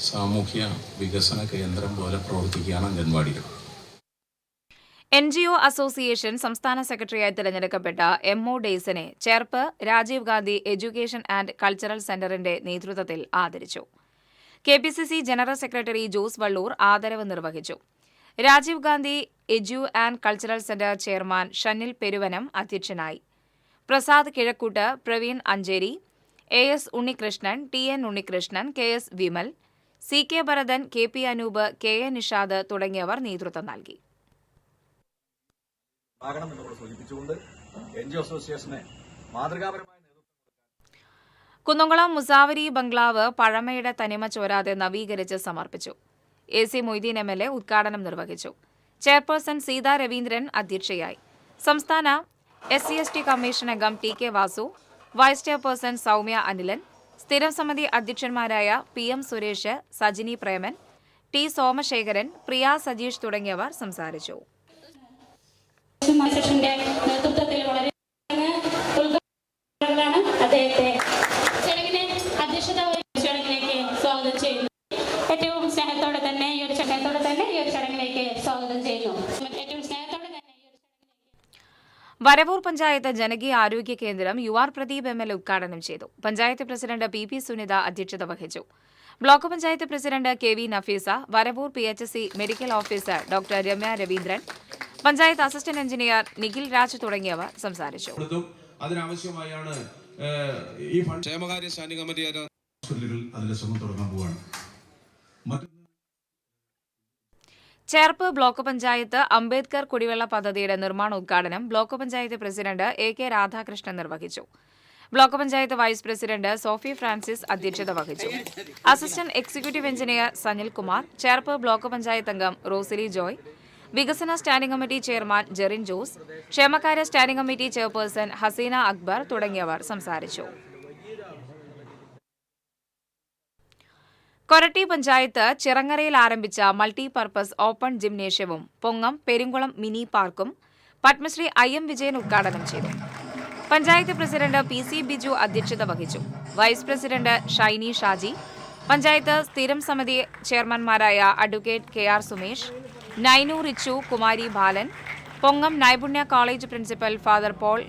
സാമൂഹ്യ വികസന കേന്ദ്രം പോലെ പ്രവർത്തിക്കുകയാണ് അംഗൻവാടികൾ. NGO അസോസിയേഷൻ സംസ്ഥാന സെക്രട്ടറിയായി തിരഞ്ഞെടുക്കപ്പെട്ട MO ഡെയ്സനെ Cherpu Rajiv Gandhi education and cultural സെന്ററിന്റെ നേതൃത്വത്തിൽ ആദരിച്ചു. KPCC general secretary Jose Valloor ആദരവ് നിർവഹിച്ചു. Rajiv Gandhi edu and cultural centre chairman Shanil Peruvanam അധ്യക്ഷനായി. Prasad Kizhakkoot, Praveen Ancheri, AS Unnikrishnan, TN Unnikrishnan, KS Vimal, CK Bharathan, KP Anoop, KA Nishad തുടങ്ങിയവർ നേതൃത്വം നൽകി. കുന്നംകുളം മുസാവരി ബംഗ്ലാവ് പഴമയുടെ തനിമ ചോരാതെ നവീകരിച്ച് സമർപ്പിച്ചു. AC മൊയ്തീൻ MLA ഉദ്ഘാടനം നിർവഹിച്ചു. ചെയർപേഴ്സൺ സീത രവീന്ദ്രൻ അധ്യക്ഷയായി. സംസ്ഥാന SC/ST കമ്മീഷൻ അംഗം TK Vasu, vice chairperson Soumya Anilan, സ്ഥിരം സമിതി അധ്യക്ഷന്മാരായ PM സുരേഷ്, സജിനി പ്രേമൻ, T സോമശേഖരൻ, പ്രിയ സജീഷ് തുടങ്ങിയവർ സംസാരിച്ചു. നേതൃത്വത്തിൽ വളരെ അദ്ദേഹത്തെ ചടങ്ങിനെ അധ്യക്ഷത ചടങ്ങിലേക്ക് സ്വാഗതം ചെയ്യുന്നു. ഏറ്റവും സ്നേഹത്തോടെ തന്നെ ഈ ഒരു ചടങ്ങിലേക്ക് സ്വാഗതം ചെയ്യുന്നു. ഏറ്റവും സ്നേഹത്തോടെ തന്നെ വരവൂർ പഞ്ചായത്ത് ജനകീയ ആരോഗ്യ കേന്ദ്രം UR പ്രദീപ് MLA ഉദ്ഘാടനം ചെയ്തു. പഞ്ചായത്ത് പ്രസിഡന്റ് PP സുനിത അധ്യക്ഷത വഹിച്ചു. Block panchayat president KV Nafeesa, Varavoor PHC medical officer doctor Ramya Raveendran, panchayat assistant engineer Nikhil Raj തുടങ്ങിയവർ സംസാരിച്ചു. അതിനാവശ്യമായാണ് ഈ ക്ഷേമകാര്യ സ്റ്റാൻഡിംഗ് കമ്മിറ്റി അതിന്റെ ശ്രമം തുടങ്ങാൻ പോവാണ്. ചേർപ്പ് ബ്ലോക്ക് പഞ്ചായത്ത് അംബേദ്കർ കുടിവെള്ള പദ്ധതിയുടെ നിർമ്മാണ ഉദ്ഘാടനം block panchayat president AK Radhakrishnan നിർവഹിച്ചു. Block panchayat vice president Sophy Francis അധ്യക്ഷത വഹിച്ചു. Assistant executive engineer Sanilkumar, Cherpu block panchayat അംഗം റോസിലി ജോയ്, വികസന standing committee chairman Jerin Jose, ക്ഷേമകാര്യ standing committee chairperson Haseena Akbar തുടങ്ങിയവർ സംസാരിച്ചു. കൊരട്ടി പഞ്ചായത്ത് ചിറങ്ങരയിൽ ആരംഭിച്ച മൾട്ടിപർപ്പസ് ഓപ്പൺ ജിംനേഷ്യവും പൊങ്ങം പെരുങ്കുളം മിനി പാർക്കും പത്മശ്രീ IM വിജയൻ ഉദ്ഘാടനം ചെയ്തു. പഞ്ചായത്ത് പ്രസിഡന്റ് PC ബിജു അധ്യക്ഷത വഹിച്ചു. വൈസ് പ്രസിഡന്റ് ഷൈനി ഷാജി, പഞ്ചായത്ത് സ്ഥിരം സമിതി ചെയർമാൻമാരായ അഡ്വക്കേറ്റ് KR സുമേഷ്, നൈനു റിച്ചു, കുമാരി ബാലൻ, പൊങ്ങം നൈപുണ്യ കോളേജ് പ്രിൻസിപ്പൽ ഫാദർ പോൾ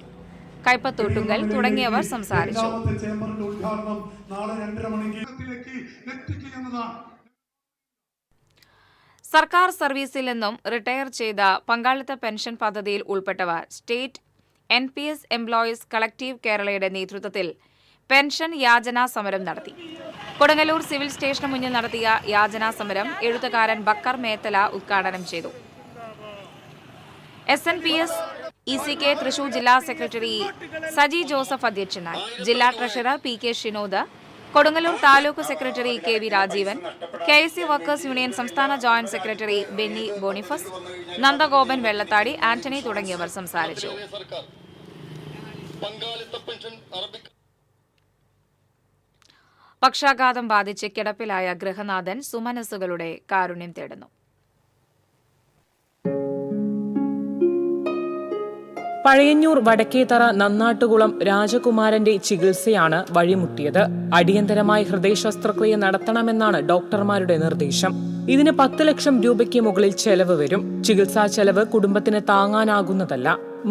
കൈപ്പത്തോട്ടുങ്കൽ തുടങ്ങിയവർ സംസാരിച്ചു. സർക്കാർ സർവീസിൽ നിന്നും റിട്ടയർ ചെയ്ത പങ്കാളിത്ത പെൻഷൻ പദ്ധതിയിൽ ഉൾപ്പെട്ടവർ സ്റ്റേറ്റ് NPS എംപ്ലോയീസ് കളക്ടീവ് കേരളയുടെ നേതൃത്വത്തിൽ പെൻഷൻ യാചനാ സമരം നടത്തി. കൊടുങ്ങല്ലൂർ സിവിൽ സ്റ്റേഷന് മുന്നിൽ നടത്തിയ യാചനാ സമരം എഴുത്തുകാരൻ ബക്കർ മേത്തല ഉദ്ഘാടനം ചെയ്തു. SNPS ECK തൃശൂർ ജില്ലാ സെക്രട്ടറി സജി ജോസഫ് അധ്യക്ഷനായി. ജില്ലാ treasurer PK Shinod, Kodungallur taluk secretary KV Rajeevan, KSC workers union സംസ്ഥാന joint secretary Benny Boniface, Nandagopan Vellathadi, Antony തുടങ്ങിയവർ സംസാരിച്ചു. പക്ഷാഘാതം ബാധിച്ച് കിടപ്പിലായ ഗൃഹനാഥൻ സുമനസ്സുകളുടെ കാരുണ്യം തേടുന്നു. പഴയന്നൂർ വടക്കേത്തറ നന്നാട്ടുകുളം രാജകുമാരന്റെ ചികിത്സയാണ് വഴിമുട്ടിയത്. അടിയന്തരമായി ഹൃദയശസ്ത്രക്രിയ നടത്തണമെന്നാണ് ഡോക്ടർമാരുടെ നിർദ്ദേശം. ഇതിന് 10 ലക്ഷം രൂപയ്ക്ക് മുകളിൽ ചെലവ് വരും. ചികിത്സാ ചെലവ് കുടുംബത്തിന് താങ്ങാനാകുന്നതല്ല.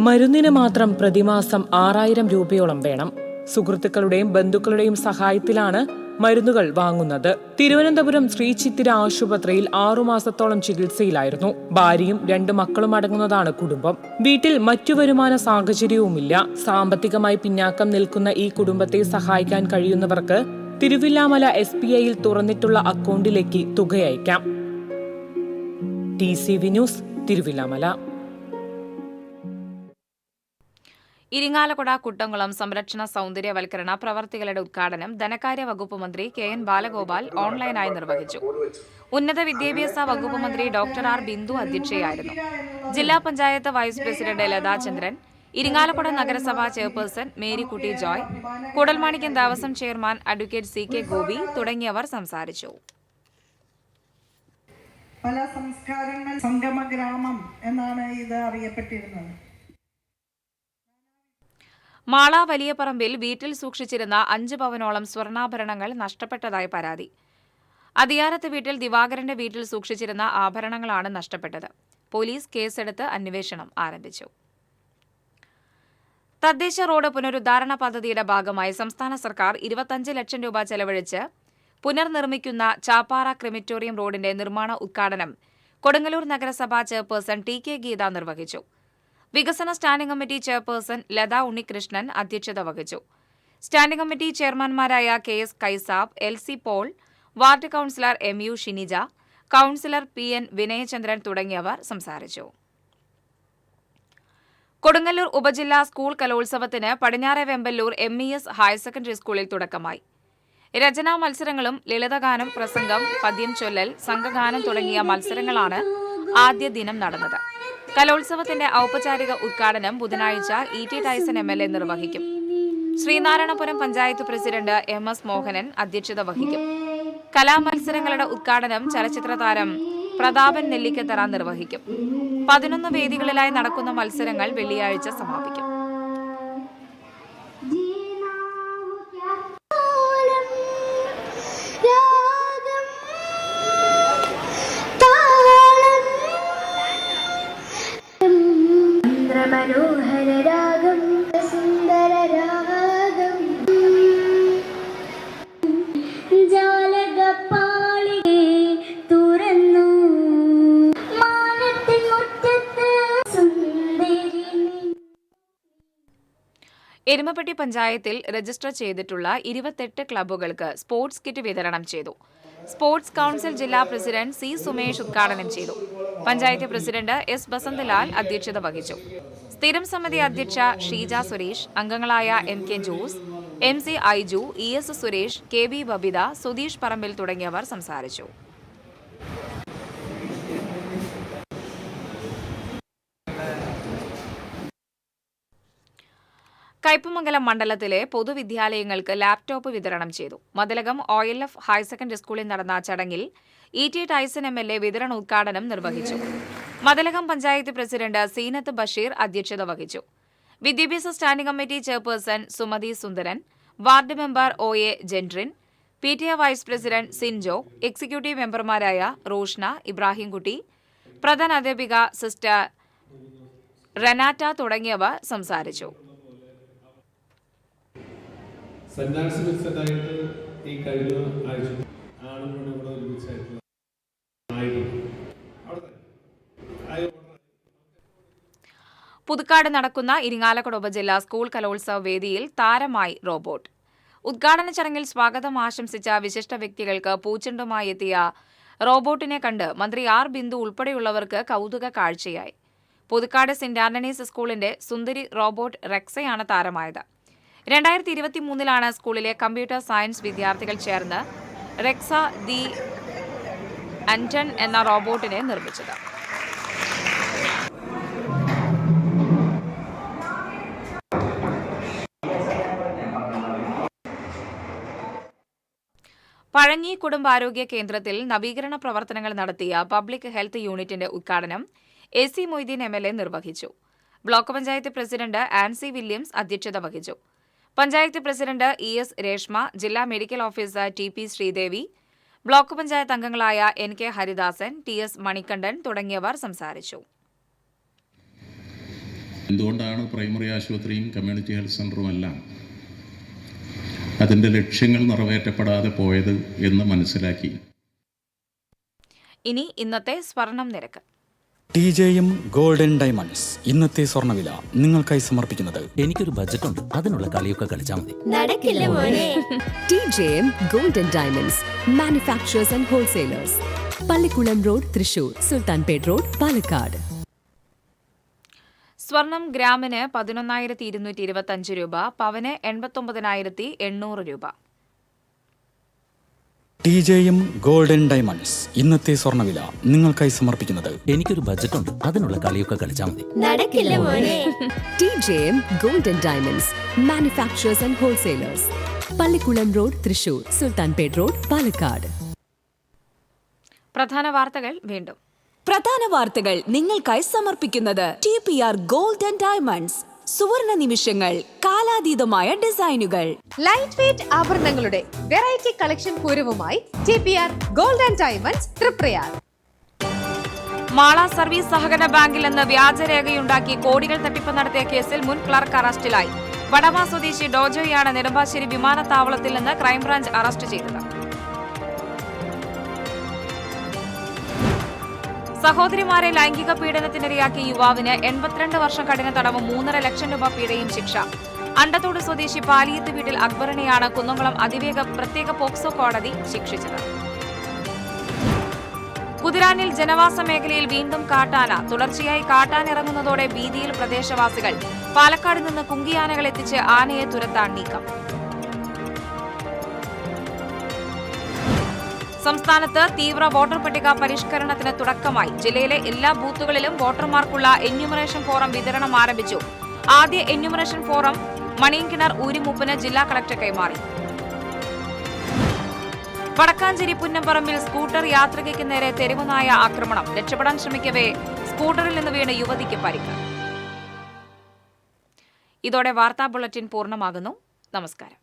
മരുന്നിന് മാത്രം പ്രതിമാസം 6000 രൂപയോളം വേണം. സുഹൃത്തുക്കളുടെയും ബന്ധുക്കളുടെയും സഹായത്തിലാണ് മരുന്നുകൾ വാങ്ങുന്നത്. തിരുവനന്തപുരം ശ്രീ ചിത്തിര ആശുപത്രിയിൽ 6 മാസത്തോളം ചികിത്സയിലായിരുന്നു. ഭാര്യയും 2 മക്കളും അടങ്ങുന്നതാണ് കുടുംബം. വീട്ടിൽ മറ്റു വരുമാന സാഹചര്യവുമില്ല. സാമ്പത്തികമായി പിന്നാക്കം നിൽക്കുന്ന ഈ കുടുംബത്തെ സഹായിക്കാൻ കഴിയുന്നവർക്ക് തിരുവില്ലാമല SBIയിൽ തുറന്നിട്ടുള്ള അക്കൗണ്ടിലേക്ക് തുകയയക്കാം. TCV news, Thiruvilwamala. ഇരിങ്ങാലക്കുട കുട്ടംകുളം സംരക്ഷണ സൗന്ദര്യവൽക്കരണ പ്രവർത്തികളുടെ ഉദ്ഘാടനം ധനകാര്യ വകുപ്പ് മന്ത്രി KN ബാലഗോപാൽ ഓൺലൈനായി നിർവഹിച്ചു. ഉന്നത വിദ്യാഭ്യാസ വകുപ്പ് മന്ത്രി ഡോക്ടർ R ബിന്ദു അധ്യക്ഷയായിരുന്നു. ജില്ലാ പഞ്ചായത്ത് വൈസ് പ്രസിഡന്റ് ലതാചന്ദ്രൻ, ഇരിങ്ങാലക്കുട നഗരസഭാ chairperson Marykutty Joy, Koodalmanikyam Devaswom chairman advocate CK Gopi തുടങ്ങിയവർ സംസാരിച്ചു. പല സംസ്കാരങ്ങൾ സംഗമ ഗ്രാമം എന്നാണ് ഇത് അറിയപ്പെട്ടിരുന്നത്. മാള വലിയപറമ്പിൽ വീട്ടിൽ സൂക്ഷിച്ചിരുന്ന 5 പവനോളം സ്വർണ്ണാഭരണങ്ങൾ നഷ്ടപ്പെട്ടതായി പരാതി. അതിയാരത്ത് വീട്ടിൽ ദിവാകരന്റെ വീട്ടിൽ സൂക്ഷിച്ചിരുന്ന ആഭരണങ്ങളാണ് നഷ്ടപ്പെട്ടത്. പോലീസ് കേസെടുത്ത് അന്വേഷണം ആരംഭിച്ചു. തദ്ദേശ റോഡ് പുനരുദ്ധാരണ പദ്ധതിയുടെ ഭാഗമായി സംസ്ഥാന സർക്കാർ 25 ലക്ഷം രൂപ ചെലവഴിച്ച് പുനർനിർമ്മിക്കുന്ന ചാപ്പാറ ക്രിമിറ്റോറിയം റോഡിന്റെ നിർമ്മാണ ഉദ്ഘാടനം കൊടുങ്ങല്ലൂർ നഗരസഭാ ചെയർപേഴ്സൺ TK ഗീത നിർവഹിച്ചു. വികസന standing committee chairperson Latha Unnikrishnan അധ്യക്ഷത വഹിച്ചു. സ്റ്റാൻഡിംഗ് കമ്മിറ്റി ചെയർമാൻമാരായ KS Kaisab, LC Paul, ward councillor MU Shinija, councillor PN Vinayachandran തുടങ്ങിയവർ സംസാരിച്ചു. കൊടുങ്ങല്ലൂർ ഉപജില്ലാ സ്കൂൾ കലോത്സവത്തിന് പടിഞ്ഞാറെ വെമ്പല്ലൂർ MES ഹയർ സെക്കൻഡറി സ്കൂളിൽ തുടക്കമായി. രചനാ മത്സരങ്ങളും ലളിതഗാനം, പ്രസംഗം, പദ്യം ചൊല്ലൽ, സംഘഗാനം തുടങ്ങിയ മത്സരങ്ങളാണ് ആദ്യ ദിനം നടന്നത്. കലോത്സവത്തിന്റെ ഔപചാരിക ഉദ്ഘാടനം ബുധനാഴ്ച ET ടൈസൺ MLA നിർവഹിക്കും. ശ്രീനാരായണപുരം പഞ്ചായത്ത് പ്രസിഡന്റ് MS മോഹനൻ അധ്യക്ഷത വഹിക്കും. കലാമത്സരങ്ങളുടെ ഉദ്ഘാടനം ചലച്ചിത്ര താരം പ്രതാപൻ നെല്ലിക്കത്തറ നിർവഹിക്കും. 11 വേദികളിലായി നടക്കുന്ന മത്സരങ്ങൾ വെള്ളിയാഴ്ച സമാപിക്കും. മനോഹരരാഗം സുന്ദരരാഗം ജാലകപ്പാളികെ തുറന്നു മാനത്തിൻ മുറ്റത്ത് സുന്ദരി. എരുമപ്പെട്ടി പഞ്ചായത്തിൽ രജിസ്റ്റർ ചെയ്തിട്ടുള്ള 28 ക്ലബ്ബുകൾക്ക് സ്പോർട്സ് കിറ്റ് വിതരണം ചെയ്തു. സ്പോർട്സ് കൌൺസിൽ ജില്ലാ പ്രസിഡന്റ് C സുമേഷ് ഉദ്ഘാടനം ചെയ്തു. പഞ്ചായത്ത് പ്രസിഡന്റ് S ബസന്തലാൽ അധ്യക്ഷത വഹിച്ചു. സ്ഥിരം സമിതി അധ്യക്ഷ ഷീജ സുരേഷ്, അംഗങ്ങളായ MK Jose, MC Aiju, ES Suresh, KB Babita, Sudheesh പറമ്പിൽ തുടങ്ങിയവർ സംസാരിച്ചു. കയ്പമംഗലം മണ്ഡലത്തിലെ പൊതുവിദ്യാലയങ്ങൾക്ക് ലാപ്ടോപ്പ് വിതരണം ചെയ്തു. മതിലകം OLF ഹയർ സെക്കൻഡറി സ്കൂളിൽ നടന്ന ചടങ്ങിൽ ET ടൈസൺ MLA വിതരണ ഉദ്ഘാടനം നിർവഹിച്ചു. മതിലകം പഞ്ചായത്ത് പ്രസിഡന്റ് സീനത്ത് ബഷീർ അധ്യക്ഷത വഹിച്ചു. വിദ്യാഭ്യാസ standing committee chairperson Sumathi Sundaran, ward member OA Jentrin, PTA vice president Sinjo, executive മെമ്പർമാരായ റോഷ്ന, ഇബ്രാഹിംകുട്ടി, പ്രധാന അധ്യാപിക സിസ്റ്റർ റെനാറ്റ തുടങ്ങിയവർ സംസാരിച്ചു. ഈ കഴിഞ്ഞ ആഴ്ച ആളുകളുടെ കൂടെ ഒരുമിച്ചായിട്ടുള്ള പുതുക്കാട് നടക്കുന്ന ഇരിങ്ങാലക്കുട ഉപജില്ലാ സ്കൂൾ കലോത്സവ വേദിയിൽ താരമായി റോബോട്ട്. ഉദ്ഘാടന ചടങ്ങിൽ സ്വാഗതം ആശംസിച്ച വിശിഷ്ട വ്യക്തികൾക്ക് പൂച്ചെണ്ടുമായി എത്തിയ റോബോട്ടിനെ കണ്ട് മന്ത്രി ആർ ബിന്ദു ഉൾപ്പെടെയുള്ളവർക്ക് കൗതുക കാഴ്ചയായി. പുതുക്കാട് സെന്റ് ആന്റണീസ് സ്കൂളിന്റെ സുന്ദരി റോബോട്ട് റെക്സയാണ് താരമായത്. 2023 സ്കൂളിലെ കമ്പ്യൂട്ടർ സയൻസ് വിദ്യാർത്ഥികൾ ചേർന്ന് റെക്സ ദി ആന്റൺ എന്ന റോബോട്ടിനെ നിർമ്മിച്ചത്. പഴഞ്ഞി കുടുംബാരോഗ്യ കേന്ദ്രത്തിൽ നവീകരണ പ്രവർത്തനങ്ങൾ നടത്തിയ പബ്ലിക് ഹെൽത്ത് യൂണിറ്റിന്റെ ഉദ്ഘാടനം AC മൊയ്തീൻ MLA നിർവഹിച്ചു. Block panchayat president Ancy Williams അധ്യക്ഷത വഹിച്ചു. പഞ്ചായത്ത് പ്രസിഡന്റ് ES രേഷ്മ, ജില്ലാ medical officer TP Sreedevi, block panchayat അംഗങ്ങളായ NK ഹരിദാസൻ, TS മണികണ്ഠൻ തുടങ്ങിയവർ സംസാരിച്ചു. എന്തുകൊണ്ടാണ് പ്രൈമറി ആശുപത്രിയും കമ്മ്യൂണിറ്റി ഹെൽത്ത് സെൻ്ററും എല്ലാം അതിൻ്റെ ലക്ഷ്യങ്ങൾ നിറവേറ്റപ്പെടാതെ പോയത് എന്ന് മനസ്സിലാക്കി. ഇനി ഇന്നത്തെ സ്വർണം നിരക്ക്. TJM ഗോൾഡൻ ഡയമണ്ട്സ് ഇന്നത്തെ സ്വർണ്ണവില നിങ്ങൾക്കായി സമർപ്പിക്കുന്നത് എനിക്കൊരു ബജറ്റ് ഉണ്ട്, അതിനുള്ള കളിയൊക്കെ കളിച്ചാൽ മതി. നടക്കില്ല മോനെ. TJM golden diamonds manufacturers and wholesalers, Pallikulam road, Thrissur, Sulthanpet road, Palakkad. സ്വർണം ഗ്രാമിന് 11,225 രൂപ, പവന് 89,800 രൂപ. TJM ഗോൾഡൻ ഡയമണ്ട്സ് ഇന്നത്തെ സ്വർണ്ണവില നിങ്ങൾക്കായി സമർപ്പിക്കുന്നത് എനിക്കൊരു ബജറ്റ് ഉണ്ട്, അതിനുള്ള കളിയൊക്കെ കളിച്ചാൽ മതി. നടക്കില്ല മോനെ. TJM golden diamonds manufacturers and wholesalers, Pallikulam road, Thrissur, Sulthanpet road, Palakkad. പ്രധാന വാർത്തകൾ വീണ്ടും. പ്രധാന വാർത്തകൾ നിങ്ങൾക്കായി സമർപ്പിക്കുന്നത് TPR ഗോൾഡൻ ഡയമണ്ട്സ്, സുവർണ നിമിഷങ്ങൾ, കാലാതീതമായ ഡിസൈനുകൾ. ലൈറ്റ് വെയ്റ്റ് ആഭരണങ്ങളുടെ വെറൈറ്റി കളക്ഷൻ പൂരവുമായി TPR golden diamonds Triprayar. Mala service സഹകരണ ബാങ്കിൽ നിന്ന് വ്യാജരേഖയുണ്ടാക്കി കോടികൾ തട്ടിപ്പ് നടത്തിയ കേസിൽ മുൻ ക്ലർക്ക് അറസ്റ്റിലായി. വടമ സ്വദേശി ഡോജോയാണ് നെടുമ്പാശ്ശേരി വിമാനത്താവളത്തിൽ നിന്ന് ക്രൈംബ്രാഞ്ച് അറസ്റ്റ് ചെയ്തത്. സഹോദരിമാരെ ലൈംഗിക പീഡനത്തിനിരയാക്കിയ യുവാവിന് 82 വർഷം കഠിന തടവും 3.5 ലക്ഷം രൂപ പിഴയും ശിക്ഷ. അണ്ടത്തോട് സ്വദേശി പാലിയത്ത് വീട്ടിൽ അക്ബറിനെയാണ് കുന്നംകുളം അതിവേഗ പ്രത്യേക പോക്സോ കോടതി ശിക്ഷിച്ചത്. കുതിരാനിൽ ജനവാസ മേഖലയിൽ വീണ്ടും കാട്ടാന. തുടർച്ചയായി കാട്ടാനിറങ്ങുന്നതോടെ ഭീതിയിൽ പ്രദേശവാസികൾ. പാലക്കാട് നിന്ന് കുങ്കിയാനകൾ എത്തിച്ച് ആനയെ തുരത്താൻ നീക്കം. സംസ്ഥാനത്ത് തീവ്ര വോട്ടർ പട്ടിക പരിഷ്കരണത്തിന് തുടക്കമായി. ജില്ലയിലെ എല്ലാ ബൂത്തുകളിലും വോട്ടർമാർക്കുള്ള എന്യൂമറേഷൻ ഫോറം വിതരണം ആരംഭിച്ചു. ആദ്യ എന്യൂമറേഷൻ ഫോറം മണിയൻകിണർ ഊരിമൂപ്പന് ജില്ലാ കളക്ടർ കൈമാറി. വടക്കാഞ്ചേരി പുന്നമ്പറമ്പിൽ സ്കൂട്ടർ യാത്രികയ്ക്ക് നേരെ തെരുവുനായ ആക്രമണം. രക്ഷപ്പെടാൻ ശ്രമിക്കവേ സ്കൂട്ടറിൽ നിന്ന് വീണ് യുവതിക്ക് പരിക്ക്. ഇതോടെ വാർത്താ ബുള്ളറ്റിൻ പൂർണ്ണമാകുന്നു. നമസ്കാരം.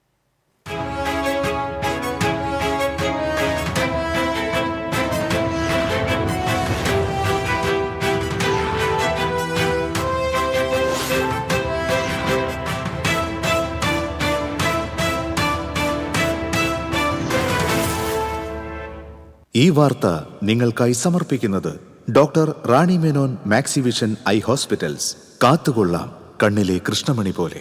ഈ വാർത്ത നിങ്ങൾക്കായി സമർപ്പിക്കുന്നത് doctor Rani Menon Maxivision I hospitals. കാത്തുകൊള്ളാം കണ്ണിലെ കൃഷ്ണമണി പോലെ.